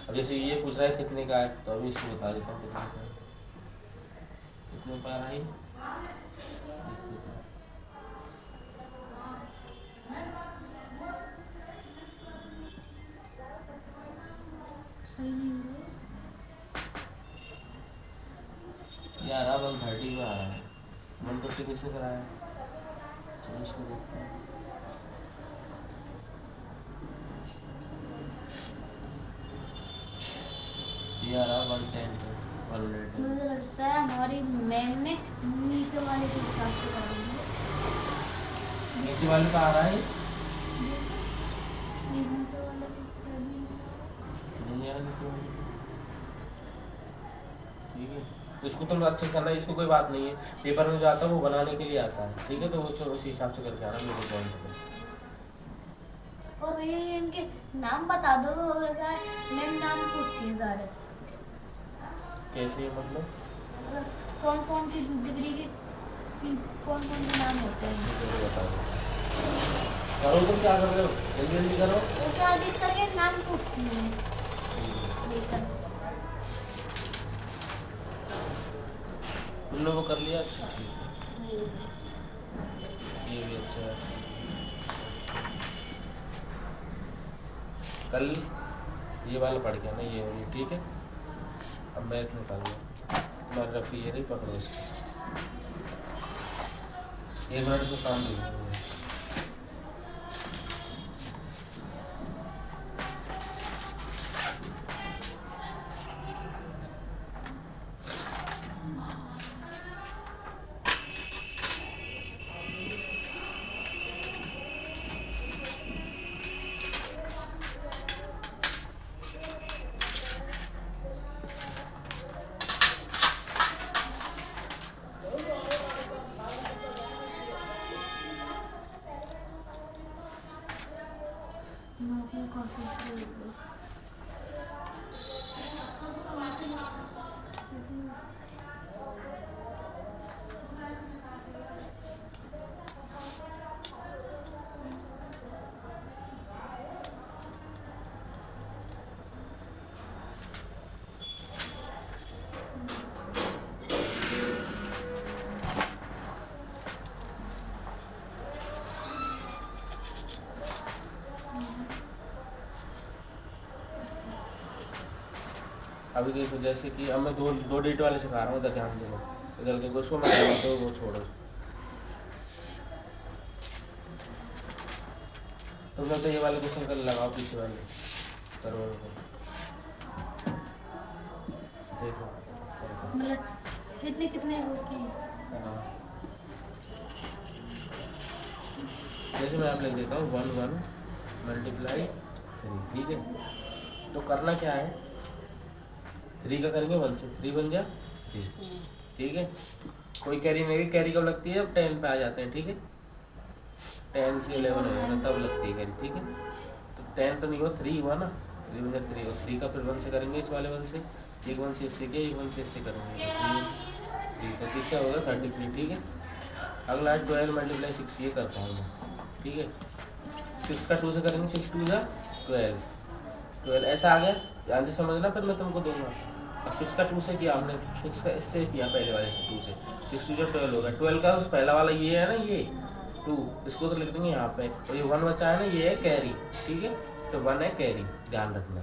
अब जैसे ये पूछ रहा है कितने का है, तो अभी इसको बता देता हूँ कितने का है। कितने का रहा है? यार 130 में आ रहा है। 150 किससे कराया? चलो इसको देखते हैं। ये आ रहा 110 पे 100। मुझे लगता है हमारी मैम ने नीचे वाले के हिसाब से कराएंगे। नीचे वाले का आ रहा है नीचे वाले के नहीं यार, ठीक है। तो इसको तुम अच्छे से करना, इसको कोई बात नहीं है। पेपर में जो आता है वो बनाने के लिए आता है, ठीक है? तो वो तो उसी हिसाब से करके आना मेरे पॉइंट पे। और ये इनके नाम बता दो, मैम नाम पूछती है सारे। कैसे मतलब? कौन कौन सी डिग्री के कौन कौन से नाम होते हैं? मुझे बता दो। करो तुम क्या कर रहे हो, जल्दी जल्दी करो। वो क्या अधिकतर के नाम पूछती है। लेकर तुमने वो कर लिया? अच्छा ये भी अच्छा है। कल ये वाला पढ़ गया ना, ये ठीक है। अब मैथ निकाल लो। तुम्हारा रफी ये नहीं पकड़ो इसको। 1 मिनट तो काम दे दूँगा। अभी देखो जैसे कि अब मैं दो डेट वाले सिखा रहा हूँ, इधर ध्यान देना। इधर देखो, उसको मैं तो वो छोड़ो। तुम लोग तो ये वाले क्वेश्चन कर लगाओ, पीछे वाले करो देखो मतलब कितने कितने होते हैं? जैसे मैं आप लिख देता हूँ 1 1 × 3, ठीक है? तो करना क्या है, 3 का करेंगे 1 से, 3 बन गया 3, ठीक है? कोई कैरी नहीं, कैरी कब लगती है? अब 10 पे आ जाते हैं, ठीक है? 10 से 11 हो जाता तब लगती है कैरी, ठीक है? तो 10 तो नहीं हुआ, 3 हुआ ना, 3 बन गया 3, और 3 का फिर 1 से करेंगे, इस वाले 1 से, एक 1 से इससे किया, एक 1 से इससे करेंगे, ठीक है? तीसरा होगा 33, ठीक है? अगला 12 × 6 ये करता हूँ मैं, ठीक है? 6 का 2 से करेंगे, 6 2 जा 12 ऐसा आ गया, ध्यान से समझना, फिर मैं तुमको दूंगा। और 6 का 2 से किया हमने, 6 का इससे किया पहले वाले से 2 से, 6 2 जो 12 होगा। 12 का उस पहला वाला ये है ना, ये 2, इसको तो लिख देंगे यहाँ पे, और ये 1 बचा है ना, ये है कैरी, ठीक है? तो 1 है कैरी, ध्यान रखना।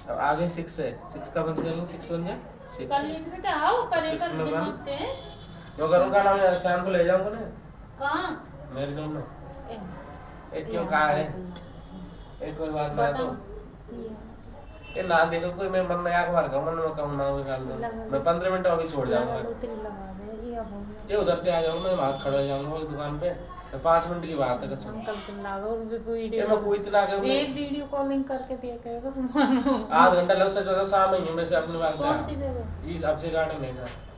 अब आगे 6 है, 6 का 1 से करेंगे, 6 बन गया 6, क्यों करूँगा ना, मैं शाम को ले जाऊँगा ना। कहाँ? मेरे रूम में एक क्यों कहा है, एक कोई बात ना तो ये ना देखो, कोई मैं मन में आग मार का मन में कहूँ ना निकाल दो, मैं 15 मिनट अभी छोड़ जाऊंगा। ये उधर के आ जाऊंगा, मैं वहाँ खड़ा हो जाऊंगा दुकान पे, 5 मिनट की बात है। मैं कोई इतना वीडियो कॉलिंग करके दिया करेगा, आध घंटा लग सकता, शाम ही में से अपने बात कौन सी जगह? इस सबसे गार्डन है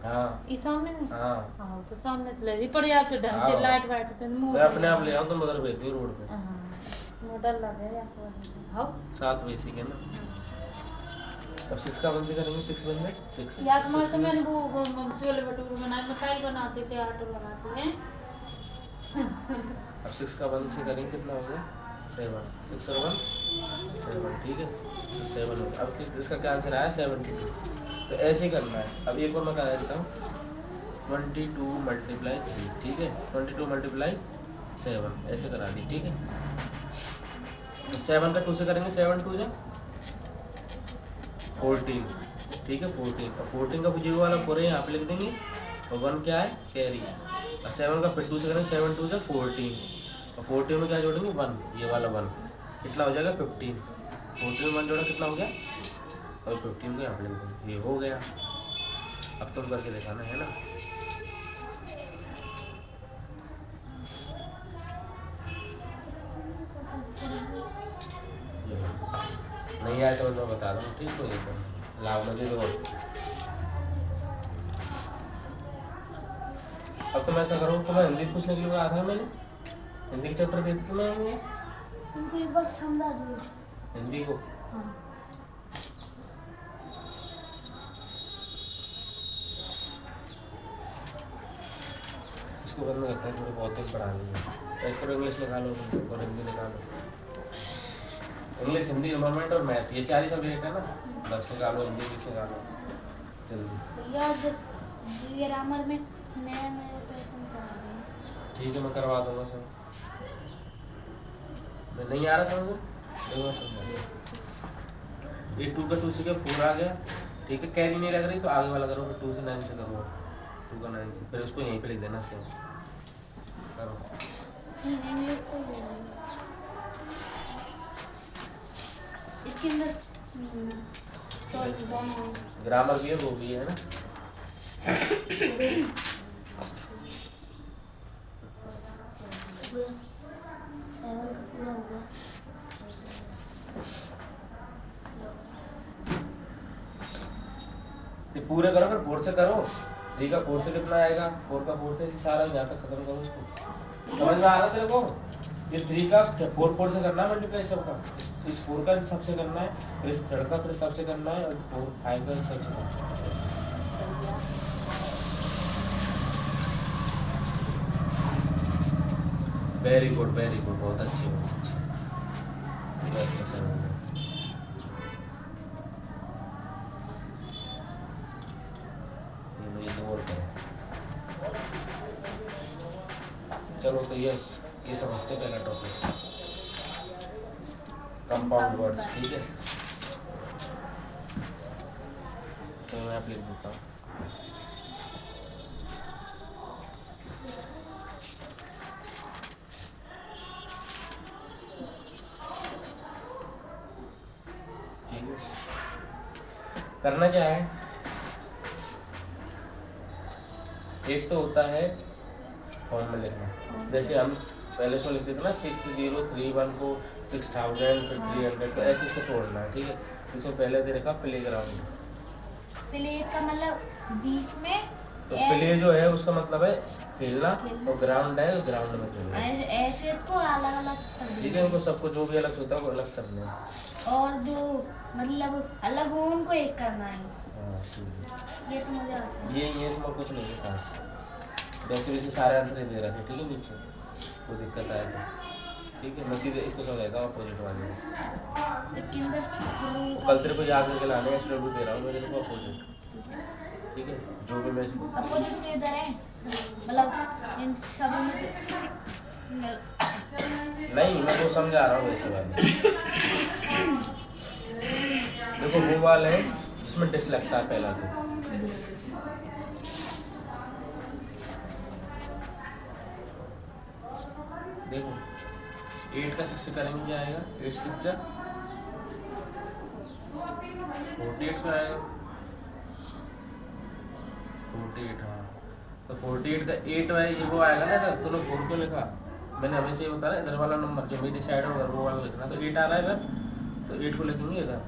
हाँ, इस सामने में? हाँ हाँ, तो सामने तो ले पर यार तो ढंग से लाइट वाइट पे मैं अपने आप ले आऊँ, तुम उधर भेज दी रोड पे। मोटर लगे या तो हाँ 7 बजे से के ना, अब 6 का 1 से करेंगे 6 1 में 6 याद मार तो मैंने वो छोले भटूरे बनाए, मिठाई बनाते थे, आटो बनाते हैं। अब 6 का 1 से करेंगे कितना हो गया 7, 6 और 1 7, ठीक है तो 7 हो गया। अब इसका क्या आंसर आया 72। तो ऐसे ही करना है। अब एक और मैं करा देता हूँ 22 × 3, ठीक है 22 × 7 ऐसे करा दी, ठीक है। तो 7 का 2 से करेंगे 7 2 14, ठीक है 14। और 14 का 0 वाला 4 है यहाँ पे लिख देंगे और 1 क्या है कैरी। और 7 का फिर 2 से करेंगे 7 2 14 और 14 में क्या जोड़ेंगे 1, ये वाला 1 कितना हो जाएगा 15। 14 में 1 जोड़ा कितना हो गया और 15 को यहाँ पे लिख देंगे, ये हो गया। अब तुम करके दिखाना है ना। नहीं आया तो मैं बता दूँ, ठीक हो गया लाभ मुझे तो। अब तुम ऐसा करो तो मैं हिंदी पूछने के लिए आ था, मैंने हिंदी के चैप्टर दे दिया मैं उनको एक बार समझा दो हिंदी को। हाँ इसको बंद करता है, थोड़े बहुत दिन पढ़ा लेंगे। इसको इंग्लिश निकालो और हिंदी निकालो। इंग्लिश हिंदी गवर्नमेंट और मैथ ये 4 ही सब्जेक्ट है ना, बस निकालो हिंदी भी निकालो जल्दी। भैया ये ग्रामर में नया नया पैटर्न करा रहे हैं। ठीक है मैं करवा दूंगा सब। मैं नहीं आ रहा समझ में समझ ये 2 का 2 से क्या 4 आ गया, ठीक है कैरी नहीं लग रही तो आगे वाला करो, फिर 2 से 9 से करो, 2 का 9 से, फिर उसको यहीं पे लिख देना सेम करो। ग्रामर भी है वो भी है ना। ये पूरे करो, फिर 4 से करो। 3 का 4 से कितना आएगा, 4 का 4 से सारा यहाँ तक खत्म करो इसको। समझ में आ रहा तेरे को? ये 3 का 4 से करना है मल्टीप्लाई सबका, इस 4 का सबसे करना है, फिर इस 3 का फिर सबसे करना है और 4 5 का सबसे करना है। वेरी गुड बहुत अच्छी बहुत अच्छा सर। ये तो और करें। चलो तो ये समझते पहला टॉपिक कंपाउंड वर्ड्स, ठीक है। तो मैं आप लिख देता हूँ। करना क्या है, एक तो होता है फॉर्म में लिखना, जैसे हम पहले सो लिखते थे ना 6031 को 6000 फिर 300, तो ऐसे इसको तोड़ना है, ठीक है। इसमें पहले दे रखा प्ले ग्राउंड, प्ले का मतलब बीच में, तो प्ले जो है उसका मतलब है खेलना और ग्राउंड है ग्राउंड में खेलना, ऐसे को अलग अलग कर ठीक है। इनको सबको जो भी अलग होता है वो अलग करना है, और जो मतलब अलग हो उनको एक करना है। हाँ ठीक है। ये तो मुझे आता है। ये इसमें कुछ नहीं है खास, वैसे वैसे सारे आंसर दे रखे, ठीक है। नीचे कोई दिक्कत आए तो ठीक है, मैं सीधे इसको समझाता हूँ अपोजिट वाले को। कल तेरे को याद करके लाने एक्स्ट्रा भी दे रहा हूँ मैं तेरे को अपोजिट, ठीक है। जो भी मैं अपोजिट के इधर है मतलब इन सब में नहीं, मैं वो समझा रहा हूँ वैसे वाले। देखो वो वाले है जिसमें डिस लगता है पहला, तो देखो 8 का 6 से करेंगे क्या आएगा, 8 6 जा 48 का आएगा, 48। हाँ तो 48 का 8 है ये वो आएगा ना। तो तूने 4 क्यों लिखा, मैंने हमेशा ये बताया इधर वाला नंबर जो मेरी साइड है वो वाला लिखना। तो 8 आ रहा है इधर, तो 8 को लिखेंगे इधर।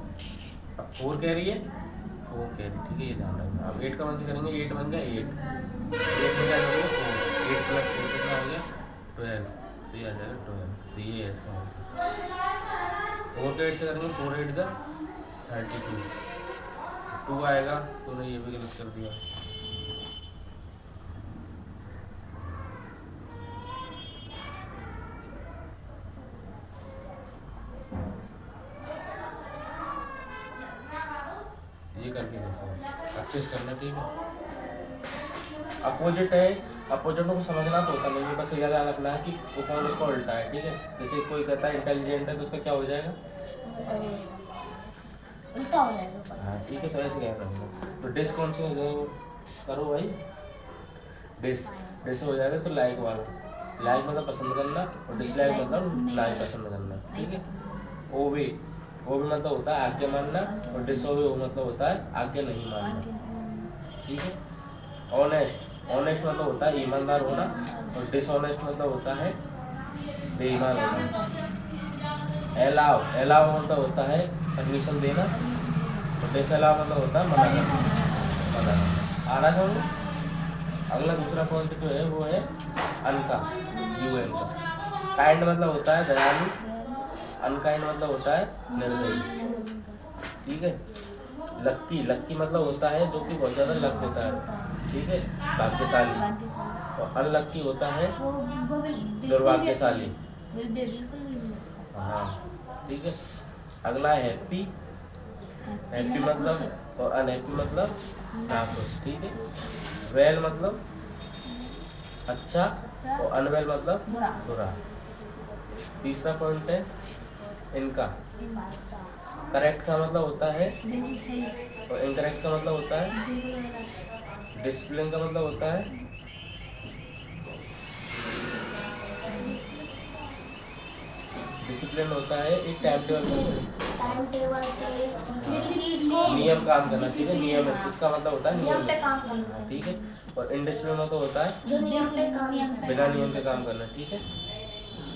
अब 4 कह रही है, 4 कह रही, ठीक है, ये ध्यान रखना। अब 8 का 1 से करेंगे, 8 बन गया 8 में क्या करेंगे 4, 8 + 4 कितना हो गया 12, तो ये आ जाएगा 12, तो ये है इसका आंसर। 4 का 8 से करेंगे, 4 8 जा 32, 2 आएगा, तूने ये भी गलत कर दिया। ये करके देखो, अच्छे से करना, ठीक है। अपोजिट है, अपोजिट को समझना तो होता नहीं है, बस ये ध्यान रखना है कि वो कौन उसका उल्टा है, ठीक है। जैसे कोई कहता है इंटेलिजेंट है तो उसका क्या हो जाएगा, उल्टा हो जाएगा। हाँ ठीक है, तो ऐसे क्या करूँगा। तो डिस कौन सी हो जाएगा, करो भाई, डिस डिस हो जाएगा। तो लाइक वाला, लाइक मतलब पसंद करना, और डिसलाइक मतलब लाइक पसंद करना, ठीक है। ओबे, ओबे मतलब होता है आज्ञा मानना, और डिसओबे वो मतलब होता है आज्ञा नहीं मानना, ठीक है। ऑनेस्ट, ऑनेस्ट मतलब होता है ईमानदार होना, और डिसऑनेस्ट मतलब होता है बेईमान होना। अलाउ, अलाउ मतलब होता है परमिशन देना, और डिसअलाउ मतलब होता है मना करना, मना करना। आ रहा है। अगला दूसरा पॉइंट जो है वो है अनका, UN का। काइंड मतलब होता है दयालु, अनकाइंड मतलब होता है निर्दयी, ठीक है। लक्की, लक्की मतलब होता है जो कि बहुत ज़्यादा लक होता है, ठीक है, भाग्यशाली। और अनलक्की होता है दुर्भाग्यशाली, हाँ ठीक है। अगला है हैप्पी, हैप्पी मतलब, और अनहैप्पी मतलब नाखुश, ठीक है। वेल मतलब अच्छा, और अनवेल मतलब बुरा। तीसरा पॉइंट है इनका। करेक्ट का मतलब होता है, और इनकरेक्ट का मतलब होता है। डिसिप्लिन का मतलब होता है डिसिप्लिन होता है एक टाइम टेबल से किसी चीज को नियम काम करना, ठीक है। नियम, इसका मतलब होता है नियम पे नियम, काम करना, ठीक है। और इनडिसिप्लिन मतलब होता है जो नियम पे काम बिना नियम के काम करना, ठीक है।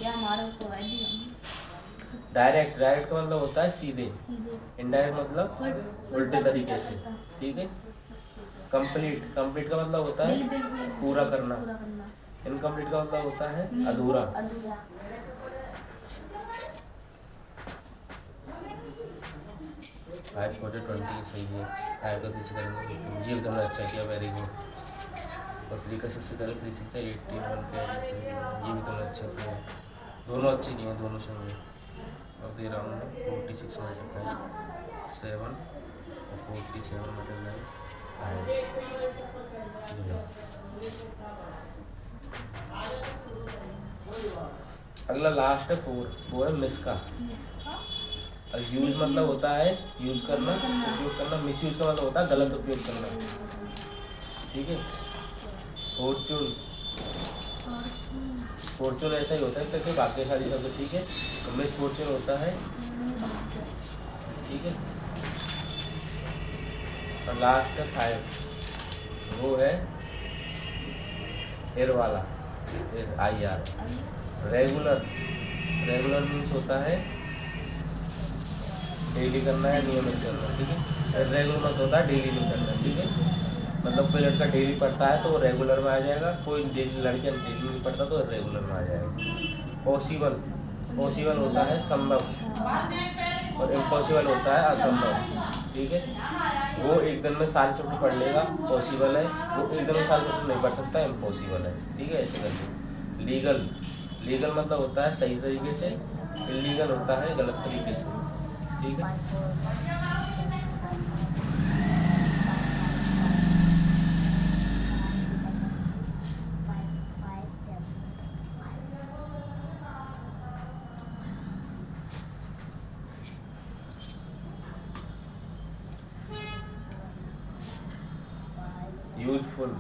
या हमारा को आईडिया। डायरेक्ट, डायरेक्ट का मतलब होता है सीधे, इनडायरेक्ट मतलब उल्टे तरीके से, ठीक है। कंप्लीट, कंप्लीट का मतलब होता है पूरा करना। इनकम्प्लीट का मतलब होता है अधूरा। 5 4 20 सही है। 5 का 3 करेंगे, ये भी तुमने अच्छा किया, वेरी गुड। और 3 का 6 करें, 3 6 81 कैरी, ये भी तुमने अच्छा किया, दोनों अच्छे किए हैं, दोनों सही है। अब दे रहा हूँ मैं 46 मल्टीप्लाई 7 और 47 मल्टीप्लाई 5। अगला लास्ट है 4, वो है मिस का। और यूज मतलब होता है यूज करना, उपयोग करना। मिस यूज का मतलब होता है गलत उपयोग करना, ठीक है। फॉर्चून, फॉर्चून ऐसा ही होता है क्योंकि भाग्यशाली शब्द, ठीक है। तो मिस फॉर्चून होता है, ठीक है। और लास्ट है 5, वो है एर वाला, IR। रेगुलर, रेगुलर मीन्स होता है डेली करना है, नियमित करना, ठीक है। रेगुलर मतलब होता है डेली नहीं करना, ठीक है। मतलब कोई लड़का डेली पढ़ता है तो वो रेगुलर में आ जाएगा, कोई डेली लड़कियाँ डेली नहीं पढ़ता तो रेगुलर में आ जाएगा। पॉसिबल, पॉसिबल होता है संभव, और इम्पॉसिबल होता है असंभव, ठीक है। वो एक दिन में सारी चैप्टर पढ़ लेगा, पॉसिबल है। वो एक दिन में सारी चैप्टर नहीं पढ़ सकता, इम्पॉसिबल है, ठीक है। ऐसे करके लीगल, लीगल मतलब होता है सही तरीके से, इलीगल होता है गलत तरीके से, ठीक है। यूजफुल,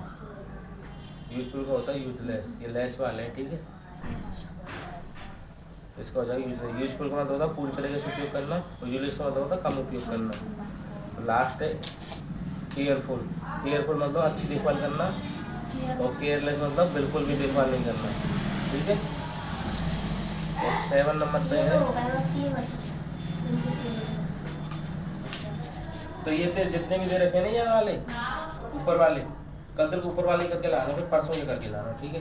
यूजफुल का होता है यूजलेस, ये लेस वाले हैं, ठीक है। इसका हो जाएगा यूजफुल का मतलब होता है पूरी तरीके से उपयोग करना, और यूजलेस का मतलब होता है कम उपयोग करना। लास्ट है केयरफुल, केयरफुल मतलब अच्छी देखभाल करना, और केयरलेस मतलब बिल्कुल भी देखभाल नहीं करना, ठीक है। और 7 नंबर पे है, तो ये थे जितने भी दे रखे ना यहाँ वाले ऊपर वाले, कल तेरे को ऊपर वाले करके लाना, फिर परसों ये करके लाना, ठीक है।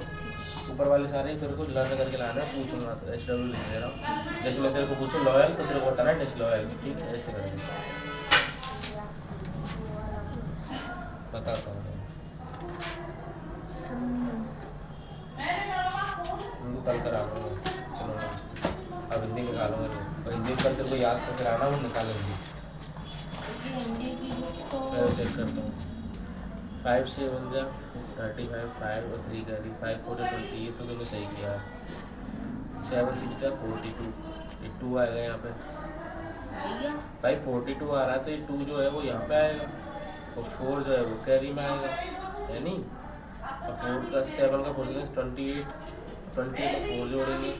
ऊपर वाले सारे तेरे को लर्न करके लाना है, पूछूंगा तो SW लिख दे रहा हूँ। जैसे मैं तेरे को पूछूँ लॉयल तो तेरे को बताना है डिसलॉयल, ठीक है। ऐसे करके बताता हूँ उनको कल करा दूँगा। चलो अब हिंदी निकालूंगा नहीं, और हिंदी कल तेरे को याद करके आना, वो निकालेंगे। हिंदी की बुक तो मैं चेक करता हूँ। 5 से 1 जा 35, 5 और 3 कैरी, 5 4 20, ये तो तूने सही किया। 7 6 जा 42, ये 2 आएगा यहाँ पे भैया भाई। 42 आ रहा है तो ये 2 जो है वो यहाँ पे आएगा, और 4 जो है वो कैरी में आएगा, है नहीं। और 4 का 7 का 4 28, 28 और 4 जोड़ेंगे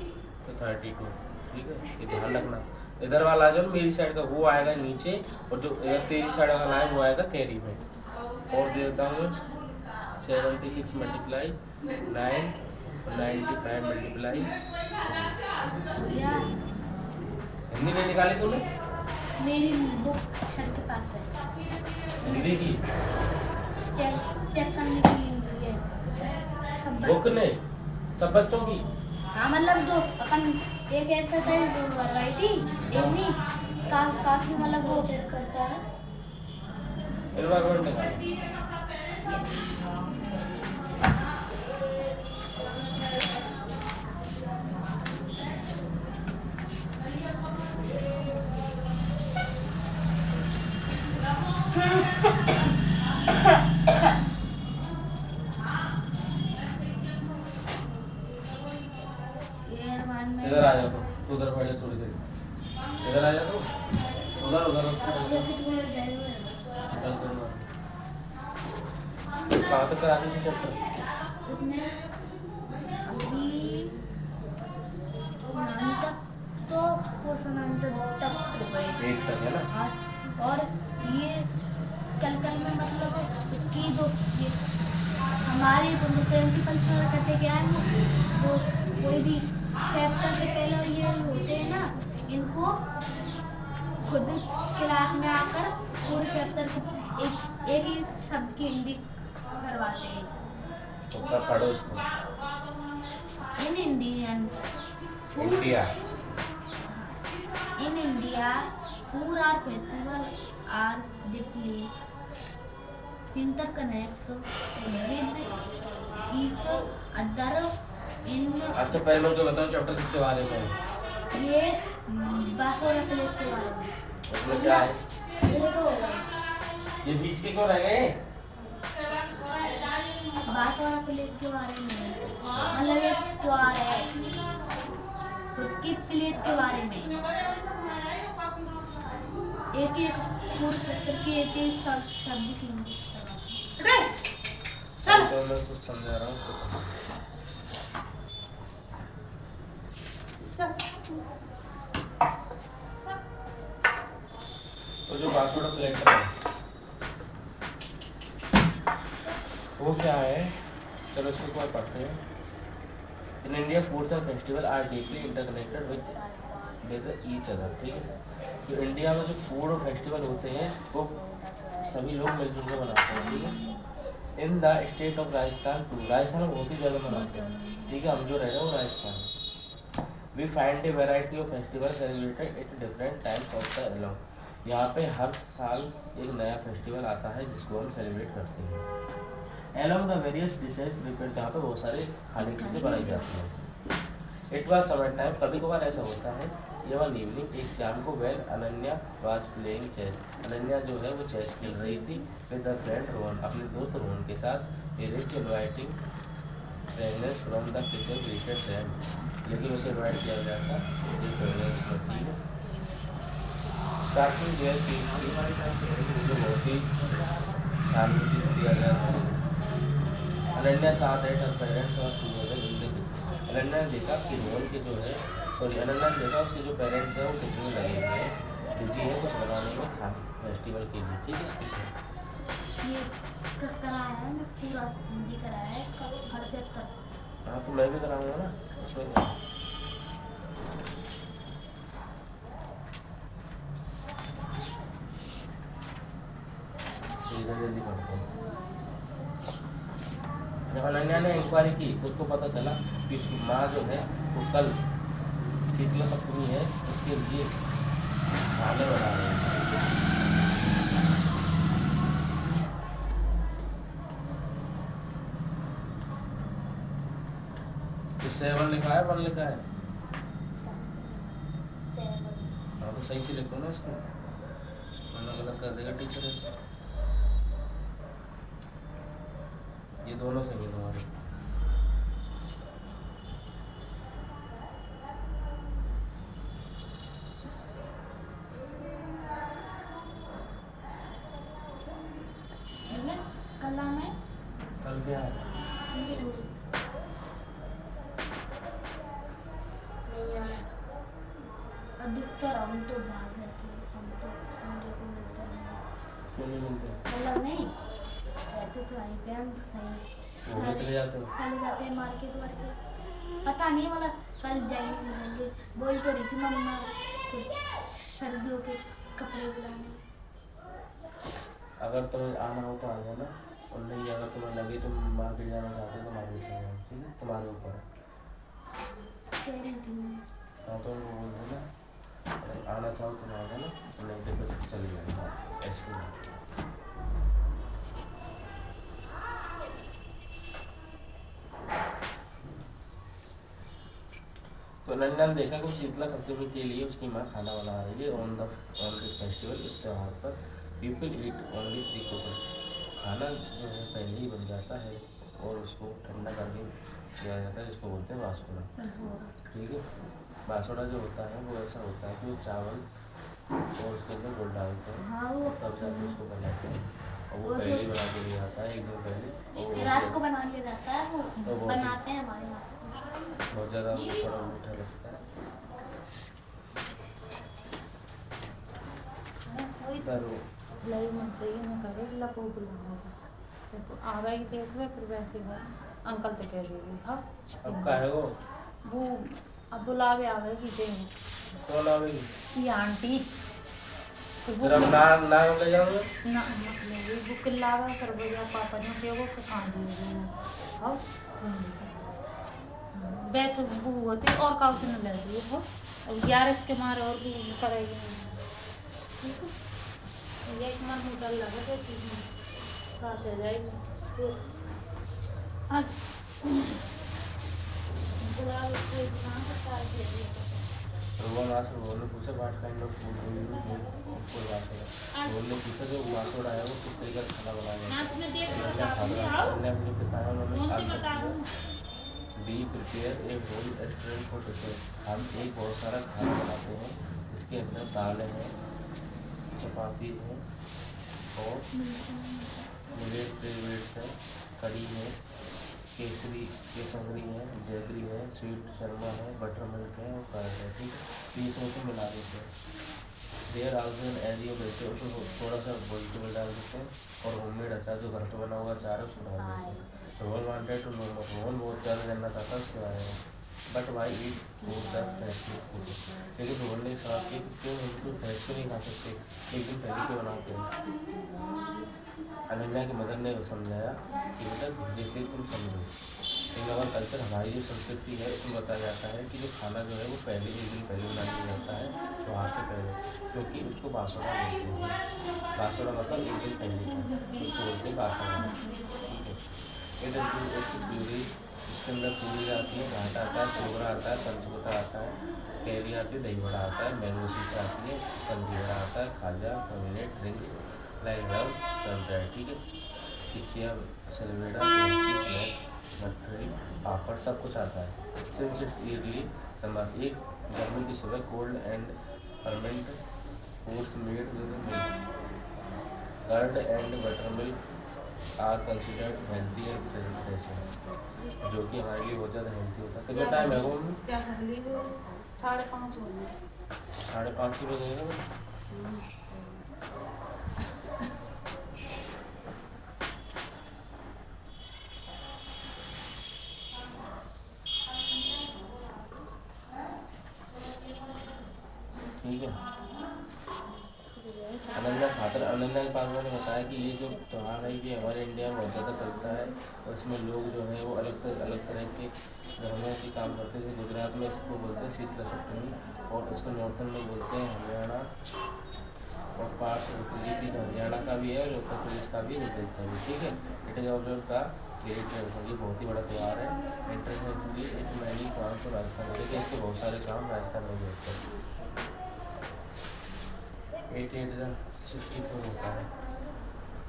तो 32, ठीक है। ये ध्यान रखना। इधर वाला जो मेरी साइड का वो आएगा नीचे, और जो इधर तेरी साइड वाला है वो आएगा कैरी में। और दे देता हूँ 76 मल्टीप्लाई 9 और 95 मल्टीप्लाई। भैया हिंदी नहीं निकाली तूने? मेरी बुक सर के पास है, हिंदी की चेक करने के लिए सब बुक ने सब बच्चों की। हाँ मतलब जो अपन एक एक्सरसाइज करवाई थी एक नहीं काफी मतलब वो चेक करता है। एनवायरमेंट निकाल। इधर आ जा, तो उधर बैठ जा थोड़ी देर। इधर आ जा, तो उधर उधर कहाँ तक करा दी थी चैप्टर? अभी 9 तक तो क्वेश्चन आंसर तक हो गए 8 तक है ना। हाँ, और ये कल में मतलब कि जो ये हमारे प्रिंसिपल सर कहते क्या है वो कोई भी चैप्टर के पहले ये होते हैं ना, इनको खुद क्लास में आकर पूरे चैप्टर को एक ही शब्द की हिंदी करवाते हैं। तो कब पढ़ो इसको? In Indian India in India, food or festival are deeply interconnected with each other in अच्छा पहले मैं जो बताऊँ चैप्टर किसके बारे में है? ये बासोरा प्लेस के बारे में। उसमें क्या है? ये तो ये बीच के क्यों रह गए? बासोरा प्लेस के बारे में मतलब एक त्योहार है उसकी प्लेस के बारे में। एक फूड सेक्टर की एक शब्द की तो मैं कुछ समझा रहा हूँ, कुछ समझा। तो जो बासुड़ा प्लेटर है वो क्या है? चलो इसको कोई पढ़ते हैं। In India foods and festival are deeply interconnected with each other, ठीक है। जो इंडिया में जो फूड और फेस्टिवल होते हैं वो सभी लोग मिलजुल कर मनाते हैं, ठीक है। In the state of Rajasthan too, Rajasthan में बहुत ही ज़्यादा मनाते हैं, ठीक है। हम जो रह रहे हैं वो राजस्थान में। We find a variety of festival celebrated at different times of the along, यहाँ पे हर साल एक नया फेस्टिवल आता है जिसको हम सेलिब्रेट करते हैं। Along the various dishes prepare, जहाँ पे बहुत सारे खाने की चीज़ें बनाई जाती हैं। इट वॉज समर टाइम, कभी कभार ऐसा होता है। ये वन इवनिंग, एक शाम को well Ananya was playing chess, Ananya जो है वो चेस खेल रही थी विद द फ्रेंड रोहन, अपने दोस्त रोहन के साथ। A rich inviting fragrance from the kitchen greeted them, लेकिन उसे इन्वाइट किया गया था एक फ्रेगनेंस में, ठीक है। स्टार्टिंग देयर की जो बहुत ही शांति से दिया गया था। अनन्या साथ है पेरेंट्स और together in the kitchen, Ananya ने देखा कि रोहन के जो है अनन्या ने देखा उसके जो पेरेंट्स हैं वो किचन में लगे हुए हैं, बिजी है कुछ बनाने में फेस्टिवल के लिए, ठीक है। स्पेशल ये कराया है ना, पूरा हिंदी कराया है घर पे कर। हाँ तो मैं भी कराऊंगा ना उसमें क्या। जल्दी पढ़ते हैं। जब अनन्या ने इंक्वायरी की तो उसको पता चला कि उसकी माँ जो है वो कल शीतला सप्तमी है उसके लिए खाने बना रहे हैं। ये 7 लिखा है 1 लिखा है? हाँ तो सही से लिखो ना इसको, वरना गलत कर देगा टीचर ऐसे। ये दोनों सही है तुम्हारे। कल में कल क्या है? अधिकतर हम तो बाहर रहते हैं, हम तो संडे को मिलते हैं। क्यों नहीं मिलते? मतलब नहीं रहते तो वहीं पे हम घूमने चले जाते हो? कल जाते हैं मार्केट वार्केट, पता नहीं मतलब कल जाएंगे, बोल तो रही थी मम्मा कुछ सर्दियों के कपड़े बुलाने। अगर तुम्हें आना हो तो आ जाना, और नहीं अगर तुम्हें लगे तुम मार्केट जाना चाहते हो तो मार्केट चले जाओ, ठीक है? तुम्हारे ऊपर है। कह रही थी मैं। हाँ तो उनको बोल देना, अगर आना चाहो तो आ जाना, और नहीं तो फिर चले जाना ऐसे ही। तो नंदन देखा कुछ शीतला सप्तमी के लिए उसकी माँ खाना बना रही है ऑन दिस फेस्टिवल, इस त्यौहार पर people eat only pre cooked. खाना जो है पहले ही बन जाता है और उसको ठंडा करके किया जाता है, जिसको बोलते हैं बासुड़ा, ठीक है? बासुड़ा जो होता है वो ऐसा होता है कि वो चावल और उसके अंदर गुड़ डालते हैं, हाँ वो तब जाके उसको बनाते हैं, और वो वो पहले तो- ही बना के लिया जाता है एक दिन पहले, और रात को बना लिया जाता है, वो तो वो बनाते हैं हमारे यहाँ। बहुत ज़्यादा थोड़ा मीठा लगता है। वही तो दारू लई मन चाहिए मैं करे लपो बुलाऊंगा तो आ गई देख वे फिर वैसे वो अंकल तो कह देगी अब का है वो अब बुलावे आ गए कि देंगे कौन आवेगी? ये आंटी तो वो तेरा नाम नाम ले जाओगे? ना नहीं वो किल्लावा कर बोलिया पापा ने के वो सिखा दिए अब वैसे वो होती और काउ से न ले दिए वो अब 11 के मारे और भी करेगी ठीक है ये एक मन होटल लगा तो सीधे खाते जाएगी फिर आज बुला से कहाँ करता है रोहन आज रोहन ने पूछा what kind of food do you make for Basoda. Rohan ने पूछा जो बासुड़ा है वो किस तरीके का खाना बनाया नाच में देख है? बता दूँ मैंने अपने बताया, उन्होंने कौन सी आंसर बता किया, दूँ be prepare a whole restaurant for today. हम एक बहुत सारा खाना बनाते हैं जिसके अंदर दालें हैं, चपाती है और मिलेट्स है, कड़ी है, केसरी है, जैगरी है, स्वीट शर्मा है, बटर मिल्क है और कर्ड है, ठीक है? ये इसमें से मिला देते हैं। There also an as you vegetable, उसमें थोड़ा सा वेजिटेबल डाल देते हैं, और होममेड अचार जो घर पे बना हुआ अचार है उसमें डाल देते हैं। Rohan wanted to know, Rohan बहुत ज़्यादा जानना चाहता उसके बारे में, but why eat food the freshly food. लेकिन रोहन ने सवाल किया कि क्यों हम लोग फ्रेश क्यों नहीं खा सकते, एक दिन पहले क्यों बनाते हैं? अनन्या की मदर ने समझाया कि बेटा धीरे से तुम समझो, इन अवर कल्चर हमारी जो संस्कृति है उसमें बताया जाता है कि जो खाना जो है वो पहले एक दिन पहले बना लिया जाता है त्योहार से पहले, क्योंकि उसको बासुड़ा बोलते हैं। बासुड़ा मतलब एक दिन पहले का, उसको बोलते हैं बासुड़ा, ठीक है? इट इट्स प्यूरी, इसके अंदर पूरी आती है, घाटा आता है, सोगरा आता है, पंचकुता आता है, कैरी आती है, दही बड़ा आता है, मैंगो शीशा आती है, कंदीरा आता है, खाजा, कम्युनेट ड्रिंक्स लाइक रब सब ड्राई, ठीक है? चिक्सिया, सलवेड़ा, मठरी, पापड़ सब कुछ आता है। सिंस इट्स ईयरली समर, एक गर्मी की सुबह cold and ferment foods made with milk, curd and buttermilk are considered healthy and presentation, जो कि हमारे लिए बहुत ज़्यादा हेल्थी होता है। कितना टाइम है वो? क्या कर ली 5:30 हो गए 5:30 ही बजेगा। ठीक है। अनन्या के पास मैंने बताया कि ये जो त्यौहार है ये हमारे इंडिया में बहुत ज़्यादा चलता है, और इसमें लोग जो है वो अलग तरह के धर्मों के काम करते हैं। जैसे गुजरात में इसको बोलते हैं शीतला सप्तमी, और इसको नॉर्थन में बोलते हैं हरियाणा, और पार्ट्स की हरियाणा का भी है और उत्तर प्रदेश का भी, उत्तर का भी, ठीक है? इट इज ऑब्जर्व का ग्रेट, ये बहुत ही बड़ा त्यौहार है। presently it mainly comes to Rajasthan. देखिए इसके बहुत सारे काम राजस्थान में भी होते हैं। 8864 होता है,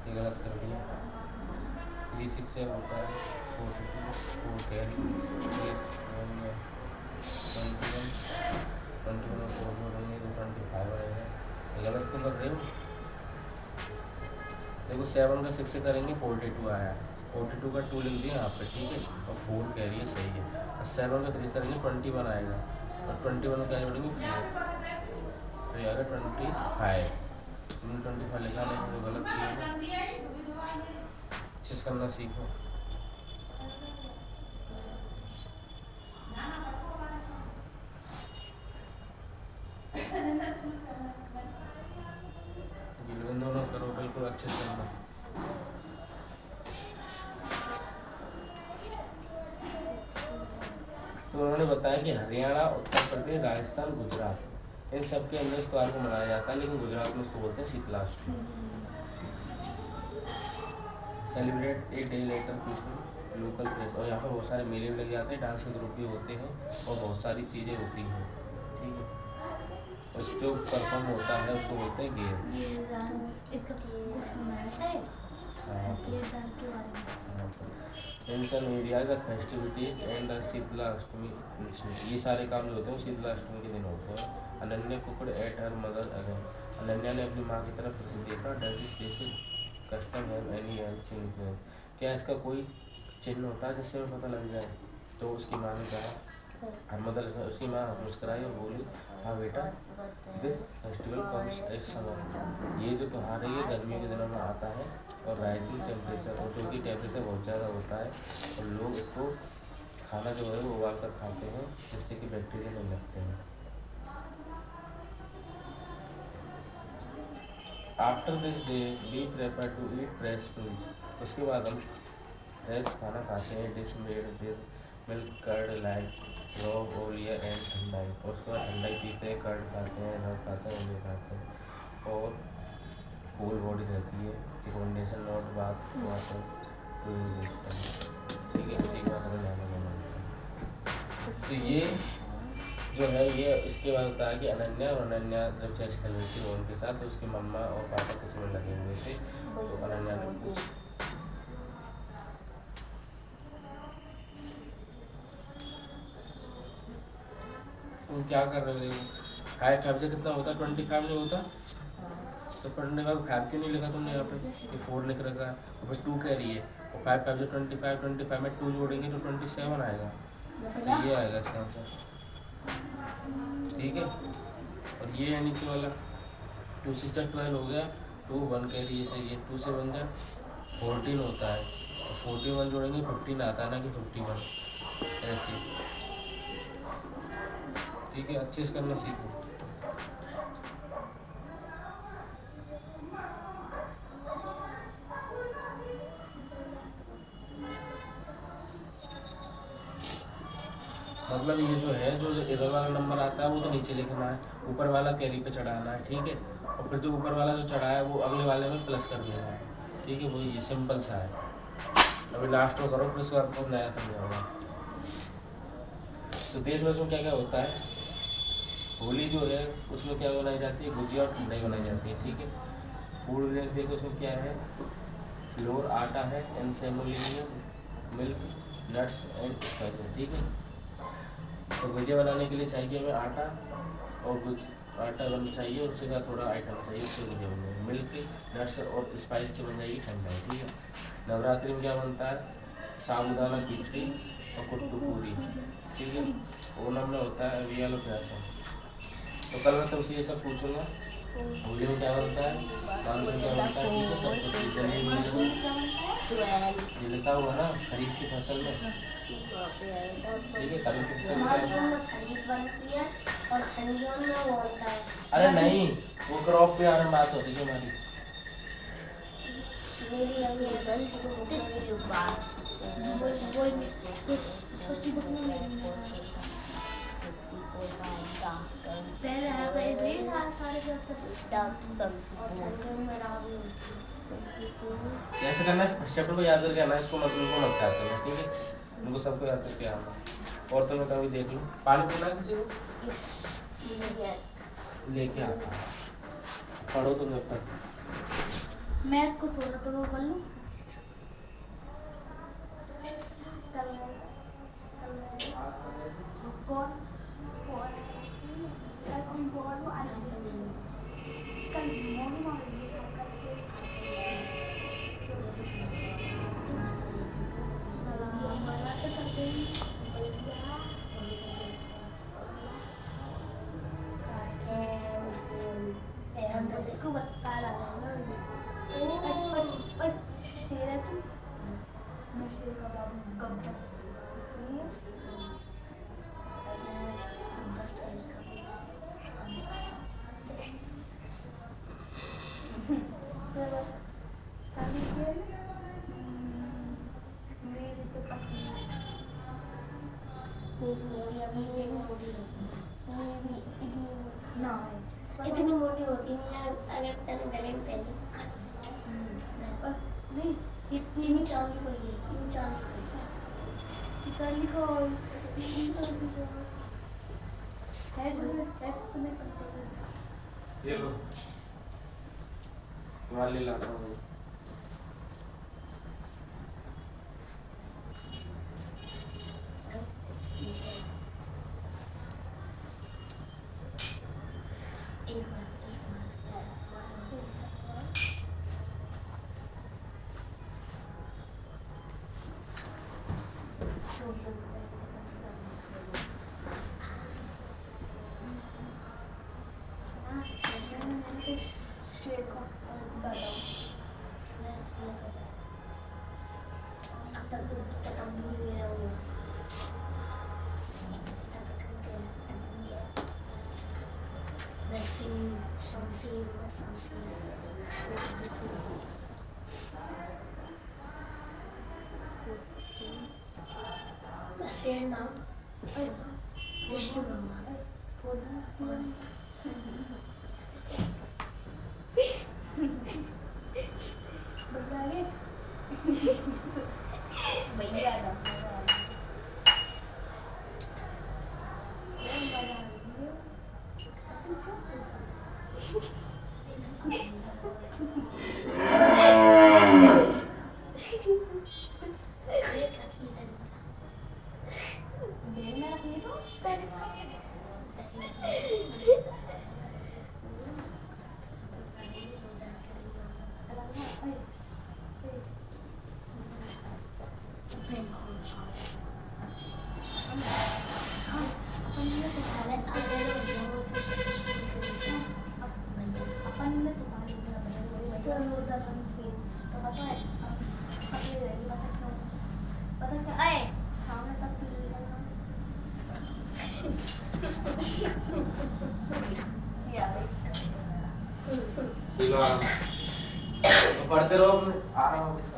ये गलत कर दिया। 367 होता है, 42 4 कैरी 21 21 4 जोड़ेंगे तो 25 आएगा। गलत तो कर रहे हो। देखो 7 का 6 से करेंगे 42 आया, 42 का 2 लिख दिया यहाँ पे, ठीक है, और 4 कैरी है, सही है। और 7 का 3 करेंगे 21 आएगा, और 21 क्या जोड़ेंगे 4, तो ये आएगा 25। तुमने 25 लिखा नहीं तो गलत किया। अच्छे से करना सीखो। गिलवन दोनों करो बिल्कुल अच्छे से करना। तो उन्होंने बताया कि हरियाणा, उत्तर प्रदेश, राजस्थान, गुजरात, इन सब के अंदर इस त्योहार को मनाया जाता है, लेकिन गुजरात में इसको बोलते हैं Sheetalashtami. Celebrate a day letter people local place, और यहाँ पर बहुत सारे मेले भी लग जाते हैं, डांस के ग्रुप भी होते हैं, और बहुत सारी चीज़ें होती हैं, ठीक है। उस जो परफॉर्म होता है उसको बोलते हैं गेम। इन सब मीडिया का फेस्टिविटीज एंड शीतला अष्टमी, ये सारे काम जो होते हैं शीतला अष्टमी के दिन होते हैं। अनन्या कुकड़ at her mother again, Ananya ने अपनी माँ की तरफ से देखा। Does this basic custom have any else significance, क्या इसका कोई चिन्ह होता है जिससे हमें पता लग जाए? तो उसकी माँ ने कहा, हर मदर, उसकी माँ मुस्कुराई और बोली, हाँ बेटा, दिस फेस्टिवल कम्स इस समर, ये जो त्यौहार है ये गर्मियों के दिनों में आता है, और राइजिंग टेम्परेचर, और जो कि टेम्परेचर बहुत ज़्यादा होता है, और लोग इसको खाना जो है वो उबाल कर खाते हैं, जिससे कि बैक्टीरिया नहीं लगते हैं। After this day we prefer to eat fresh fruits, उसके बाद हम फ्रेश खाना खाते हैं। Dish made with milk curd like रो ओलिया एंड ठंडाई, और उसके बाद ठंडाई पीते हैं, कर्ड खाते हैं, रब खाते हैं, ओलिया खाते हैं, और कूल बॉडी रहती है। रिकमेंडेशन नॉट बात वाटर टू यूज, ठीक है, ठीक बात है, जाना बना। तो ये जो है ये इसके बाद होता है कि अनन्या, और अनन्या जब चेस खेल रही थी रोहन के साथ, तो उसकी मम्मा और पापा किसी में लगे हुए थे, तो अनन्या ने पूछा, तुम क्या कर रहे हो? 5 5 कितना होता है? 25 नहीं होता? तो 25 क्यों नहीं लिखा तुमने यहाँ पे? ये 4 लिख रखा है, और फिर 2 कह रही है, और 5 5 जो 25, 25 में 2 जोड़ेंगे तो 27 आएगा, तो ये आएगा इसका आंसर, ठीक है। और ये है नीचे वाला 2 6 12 हो गया, 2 1 कह रही है, सही है। 2 से 1 जा 14 होता है, और 41 जोड़ेंगे 15 आता है ना कि 51, ऐसे, ठीक है। अच्छे से करना सीखो। मतलब ये जो है, जो इधर वाला नंबर आता है वो तो नीचे लिखना है, ऊपर वाला कैरी पे चढ़ाना है, ठीक है, और फिर जो ऊपर वाला जो चढ़ाया है वो अगले वाले में प्लस कर देना है, ठीक है। वही ये सिंपल सा है। अभी लास्ट में करो, फिर उसके बाद आपको नया समझाऊंगा। तो देशभर में क्या क्या होता है, होली जो है उसमें क्या बनाई जाती है, गुजिया और ठंडाई बनाई जाती है, ठीक है। फूड देखो उसमें क्या है, फ्लोर आटा है, and semolina milk nuts and spices, ठीक है। तो गुजिया बनाने के लिए चाहिए हमें आटा, और कुछ आटा बनना चाहिए, और उसके साथ थोड़ा आइटम चाहिए, उससे गुजिया बन जाएगी। मिल्क नट्स और स्पाइस से बन जाएगी ठंडाई, ठीक है। नवरात्रि में क्या बनता है, साबूदाना खिचड़ी और कुट्टू पूरी, ठीक है। ओणम में होता है अवियालो प्यासा। तो कल मैं तुमसे ये सब पूछूंगा, होली में क्या बनता है, मानसून में क्या बनता है, ठीक है। सब कुछ ये लिखा हुआ ना खरीफ की फसल में, ठीक है। खरीफ की फसल, अरे नहीं, वो क्रॉप पे आने बात होती है हमारी। पहले है सारे कैसे करना है, फर्स्ट चैप्टर को याद करके आना, इसको मत उनको मत याद करना, ठीक है? उनको सबको याद करके आना। और तो मैं कभी देख लूँ, पानी पीना किसी को लेके आता, पढ़ो तुम जब तक। मैथ को थोड़ा तो वो कर लूँ। को बता रहा है शेर है तू, मैं शेर का बाबू गब्बर मेरी तो ना इतनी मोटी होती नहीं है अगर तेरे गले में पहनी नहीं इतनी यूं चांदी कोई है यूं चांदी कोई लिखो है जो है तुम्हें पता है ये लो वाली लाता हूँ। शेर का बताओ अब तक तो खत्म भी नहीं गया वो शेर नाम विष्णु भगवान भैया पढ़ते रहो अपने आराम से।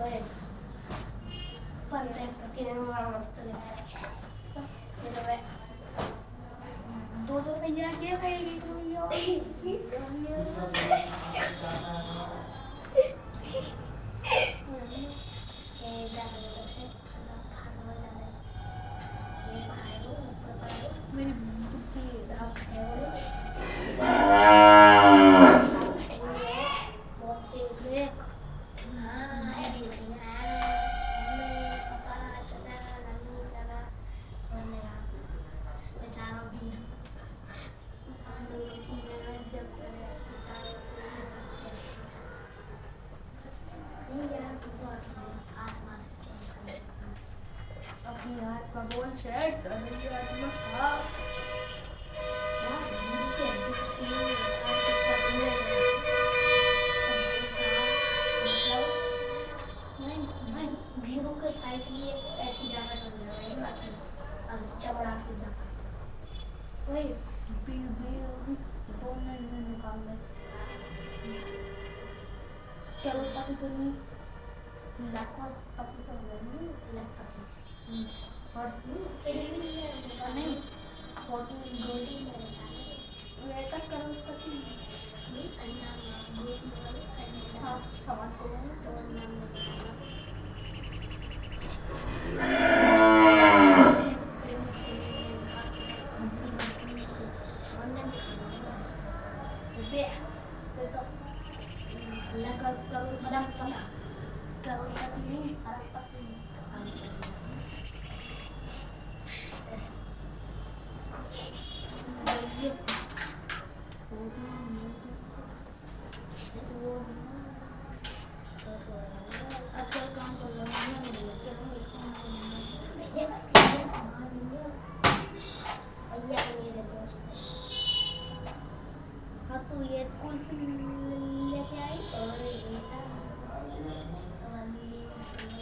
दो भैया क्या कहेगी मेरी अपनी हाथ का बोल सेट ऐसी जैकेट चमड़ा की जैकेट वही दो मिनट में निकाल ले क्या बोलता थी तुमने लैपटॉप पता तो लैपटॉप और नहीं फोटो गोल्डी में वेलकम करो कति ये अन्ना गोटी वाले अन्ना हाँ सामान को तो अन्ना दे फिर तो अल्लाह का करो बड़ा पता करो कति नहीं अरबपति ऐसे ये अब कोई काम कर लो भैया मेरे दोस्त हाँ तो ये कौन सी लेके आई और बेटा हमारी समझ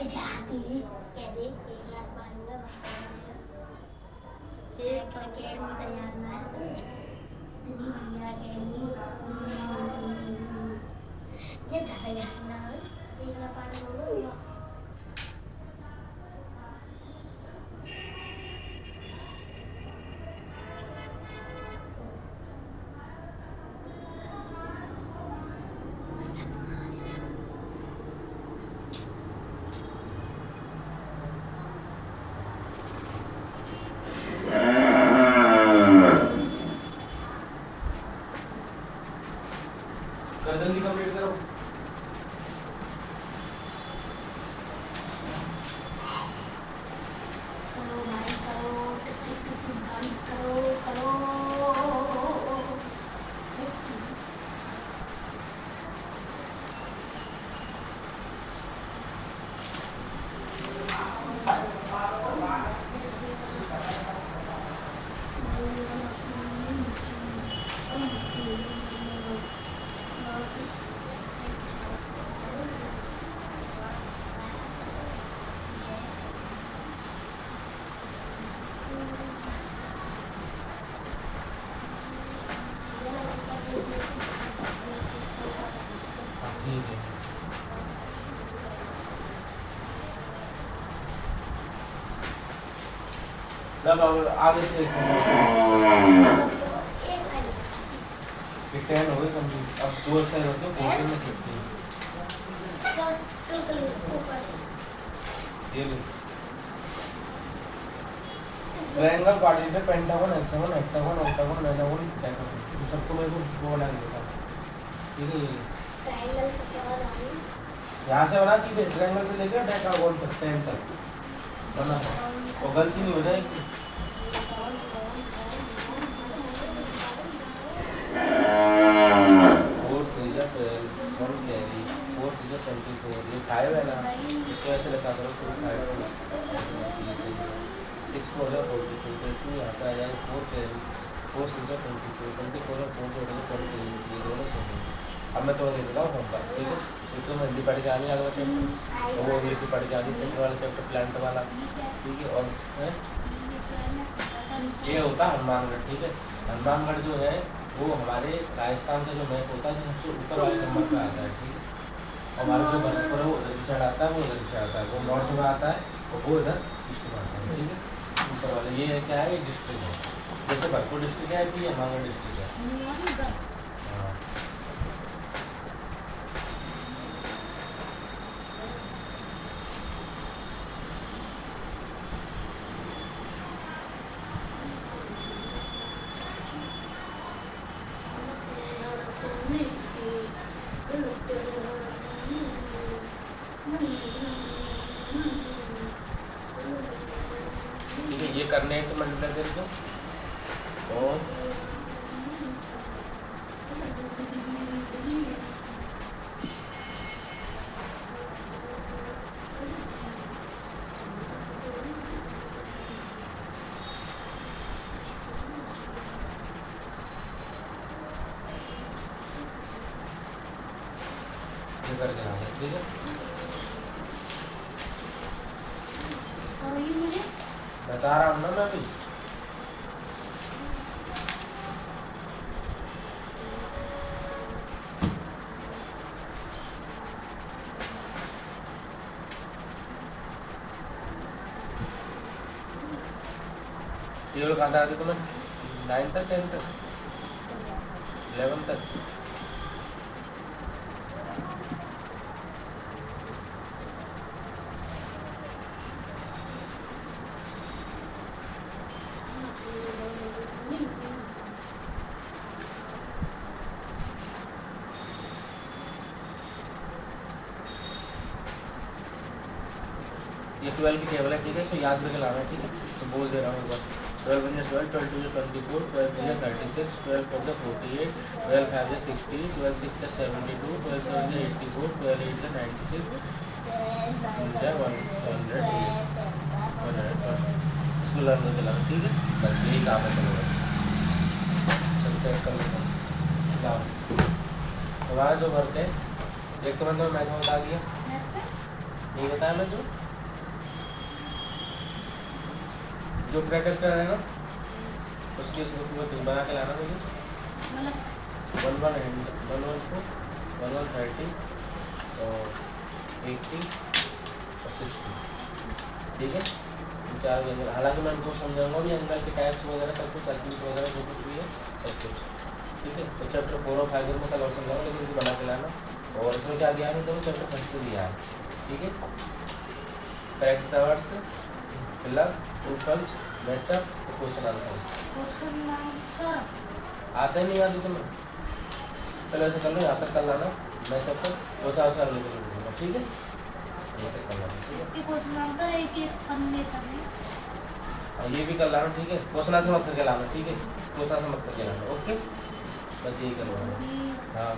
जाती कहते 1 लाख मारूंगा एक अकेडमी तैयार ना है इतनी बढ़िया अकेडमी ये ज़्यादा कैसे ना हो 1 लाख मारूंगा जल्दी कंप्लीट करो करो भाई करो गाड़ी करो करो ठीक है जब अब आगे चेक टेन हो गई कंप्लीट अब 2 साइड होते हैं 14 में 15 ये ले triangle quadrilateral pentagon hexagon heptagon octagon nonagon decagon ये सबको मेरे को वो बना के देता ठीक है ये ट्रायंगल से क्या बनाऊं यहाँ से बना सीधे ट्रायंगल से लेकर डेकागन तक 10 तक बना और गलती नहीं हो जाएगी ये 5 है ना इसको ऐसे लगा करो तो 5 6 4 जा 42 2 आता है यानी 4 के 4 6 जा 22 24 और 4 जोड़ेंगे 42 ये दोनों सेम है अब मैं तो ये बताऊँ होगा ठीक है एक तो मैं हिंदी पढ़ के आने अगला चैप्टर वो इंग्लिश पढ़ के आनी सेंटर वाला चैप्टर प्लांट वाला ठीक है और ये होता है हनुमानगढ़ ठीक है हनुमानगढ़ जो है वो हमारे राजस्थान का जो मैप होता है जो सबसे ऊपर वाले नंबर पे आता है ठीक है हमारा जो भरतपुर है वो उधर की साइड आता है वो उधर की साइड आता है वो नॉर्थ में आता है और वो इधर ईस्ट में आता है ठीक है ऊपर वाले ये क्या है ये डिस्ट्रिक्ट है जैसे भरतपुर डिस्ट्रिक्ट है ऐसे ही हनुमानगढ़ डिस्ट्रिक्ट है हाँ करने हैं तो मल्टीप्लाई करके और ये करके लाना, ठीक है। और ये मुझे बता रहा हूँ ना मैं भी। ये लोग कहाँ तक आते तुम्हें? 9 तक, 10 तक, 11 तक? ये 12 की टेबल है, ठीक है, इसको याद करके लाना है, ठीक है। तो बोल दे रहा हूँ एक बार। 12 × 12, 12 × 24, 12 × 36, 12 × 48, 12 × 60, 12 × 6 = 72, 12 × 84, 12 × 8 = 96, 100, इसको लर्न करके लाना, ठीक है। बस यही काम है, चलो चलते हैं, कर लेते हैं काम। हमारा जो वर्क है, एक तो मैंने मैथ में बता दिया, नहीं बताया मैं जो प्रैक्टिस कर रहे हैं ना, उसकी इसमें बना के लाना मुझे। मतलब 1 1 4 1 1 30 और 80 और 60, ठीक है। चार एंगल, हालांकि मैं उनको समझाऊंगा भी एंगल के टाइप्स वगैरह सब कुछ, सर्किट वगैरह जो कुछ भी है सब कुछ, ठीक है। तो चैप्टर 4 और 5 में कल और समझाऊंगा, लेकिन इनको बना के लाना। और इसमें क्या दिया है, तो चैप्टर 5 से दिया है, ठीक है। Correct the words, fill up, true false, match up, question answer. Question answer आते नहीं आते तुम्हें? चलो ऐसे कर लो, यहाँ तक कर लाना मैचअप तक, क्वेश्चन आंसर अगले दिन दूंगा, ठीक है। ये तक कर लाना, ठीक है। ये क्वेश्चन आंसर एक पन्ने का है। और ये भी कर लाना, ठीक है। क्वेश्चन आंसर मत करके लाना, ठीक है। क्वेश्चन आंसर मत करके लाना, ओके। बस यही करवाना। हाँ,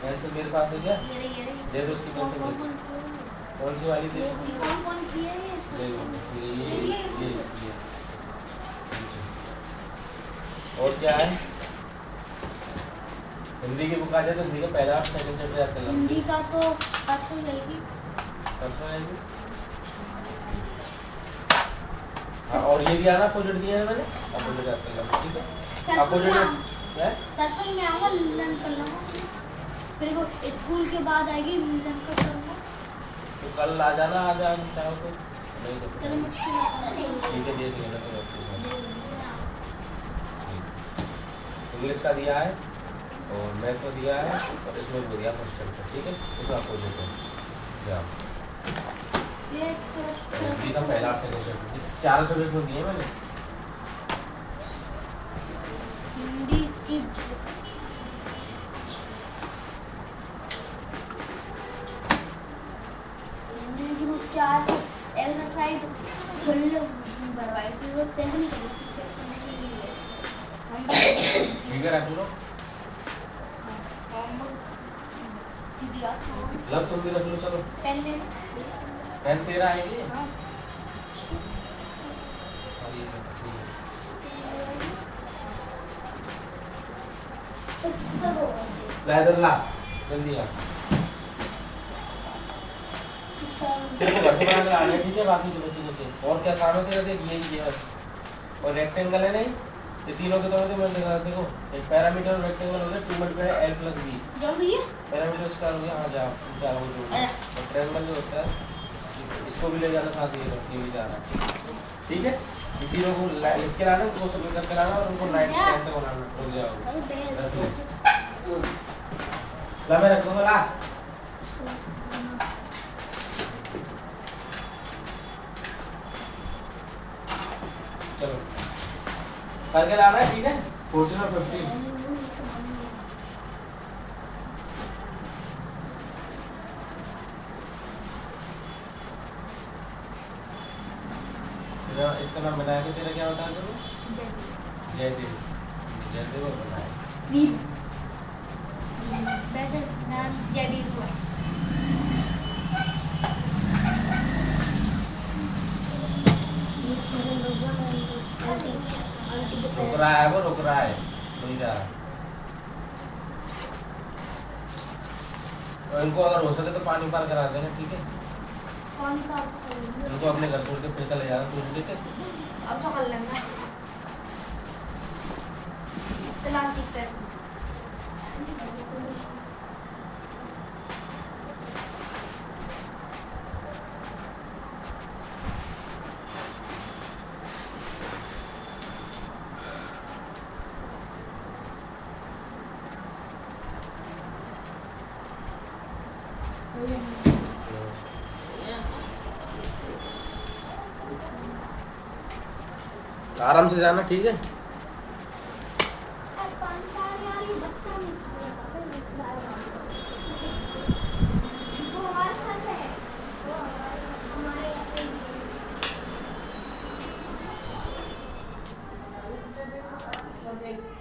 पेंसिल मेरे पास है क्या? ये दे दो उसकी पेंसिल। कौन सी वाली दे? कौन की है ये? ले लो, ये और क्या है? हिंदी की बुक आ जाए तो हिंदी का पहला और सेकंड चैप्टर याद कर लो। हिंदी का तो परसों जाएगी। परसों आएगी। हाँ, और ये भी आना, अपोजिट दिया है मैंने, अपोजिट याद कर लो, ठीक है। अपोजिट क्या है? परसों में आऊँगा, लर्न कर लूँगा। फिर वो स्कूल के बाद आएगी, लर्न कर लूँगा। तो कल आ जाना, आ जाओ चाहो तो, नहीं तो चलो मुझसे ठीक है, देख लेना तो। इंग्लिश का दिया है और मैथ को दिया है और इसमें भी दिया फर्स्ट चैप्टर, ठीक है। इसमें आपको लेते हैं जाओ। हिंदी का पहला और सेकंड चैप्टर 4 सब्जेक्ट में दिए मैंने। हिंदी की ग्रुप 4 एक्सरसाइज फुल भरवाई थी, वो तय नहीं करी थी। ठीक है, रख लो। दिया लब तुम भी रख लो, चलो। पेन पेन तेरा है ये? हाँ। और ये पेन, ठीक है। 6 तक होगा। ला इधर ला, जल्दी आ। तेरे को घर से बना के लाना है, ठीक है। बाकी जो बच्चे और क्या काम है तेरा, देख ये बस। और रेक्टेंगल है नहीं, ये तीनों के दोनों मैं दिखा, देखो एक पैरामीटर और रेक्टेंगल हो गया, 2 × L + B। जो भी है पैरामीटर स्क्वायर हो गया, हाँ जाओ चार वो जो और ट्रायंगल जो होता है इसको भी ले जाना साथ, ये भी जाना, ठीक है। ये तीनों को लिख के लाना, उनको सब करके लाना और उनको 9 10 तक बनाना, हो जाओ। ला मैं रख दूंगा, ला। चलो करके लाना है, ठीक है। 14 और 15 1 इसका नाम बताया कि तेरा क्या बताया तुमने? जयदेव। जयदेव और बनाया। वीर वैसे नाम जयवीर हुआ है। एक सेकंड रुक जा, मैं आंटी के रुक पैर रहा है वो, रुक रहा है, नहीं जा रहा। और इनको अगर हो सके तो पानी पार करा देना, ठीक है? कौन का इनको अपने घर छोड़ के फिर चले जाना, तुम ठीक है? अब तो कर लेंगे फिलहाल ठीक है। आराम से जाना, ठीक है? हमारे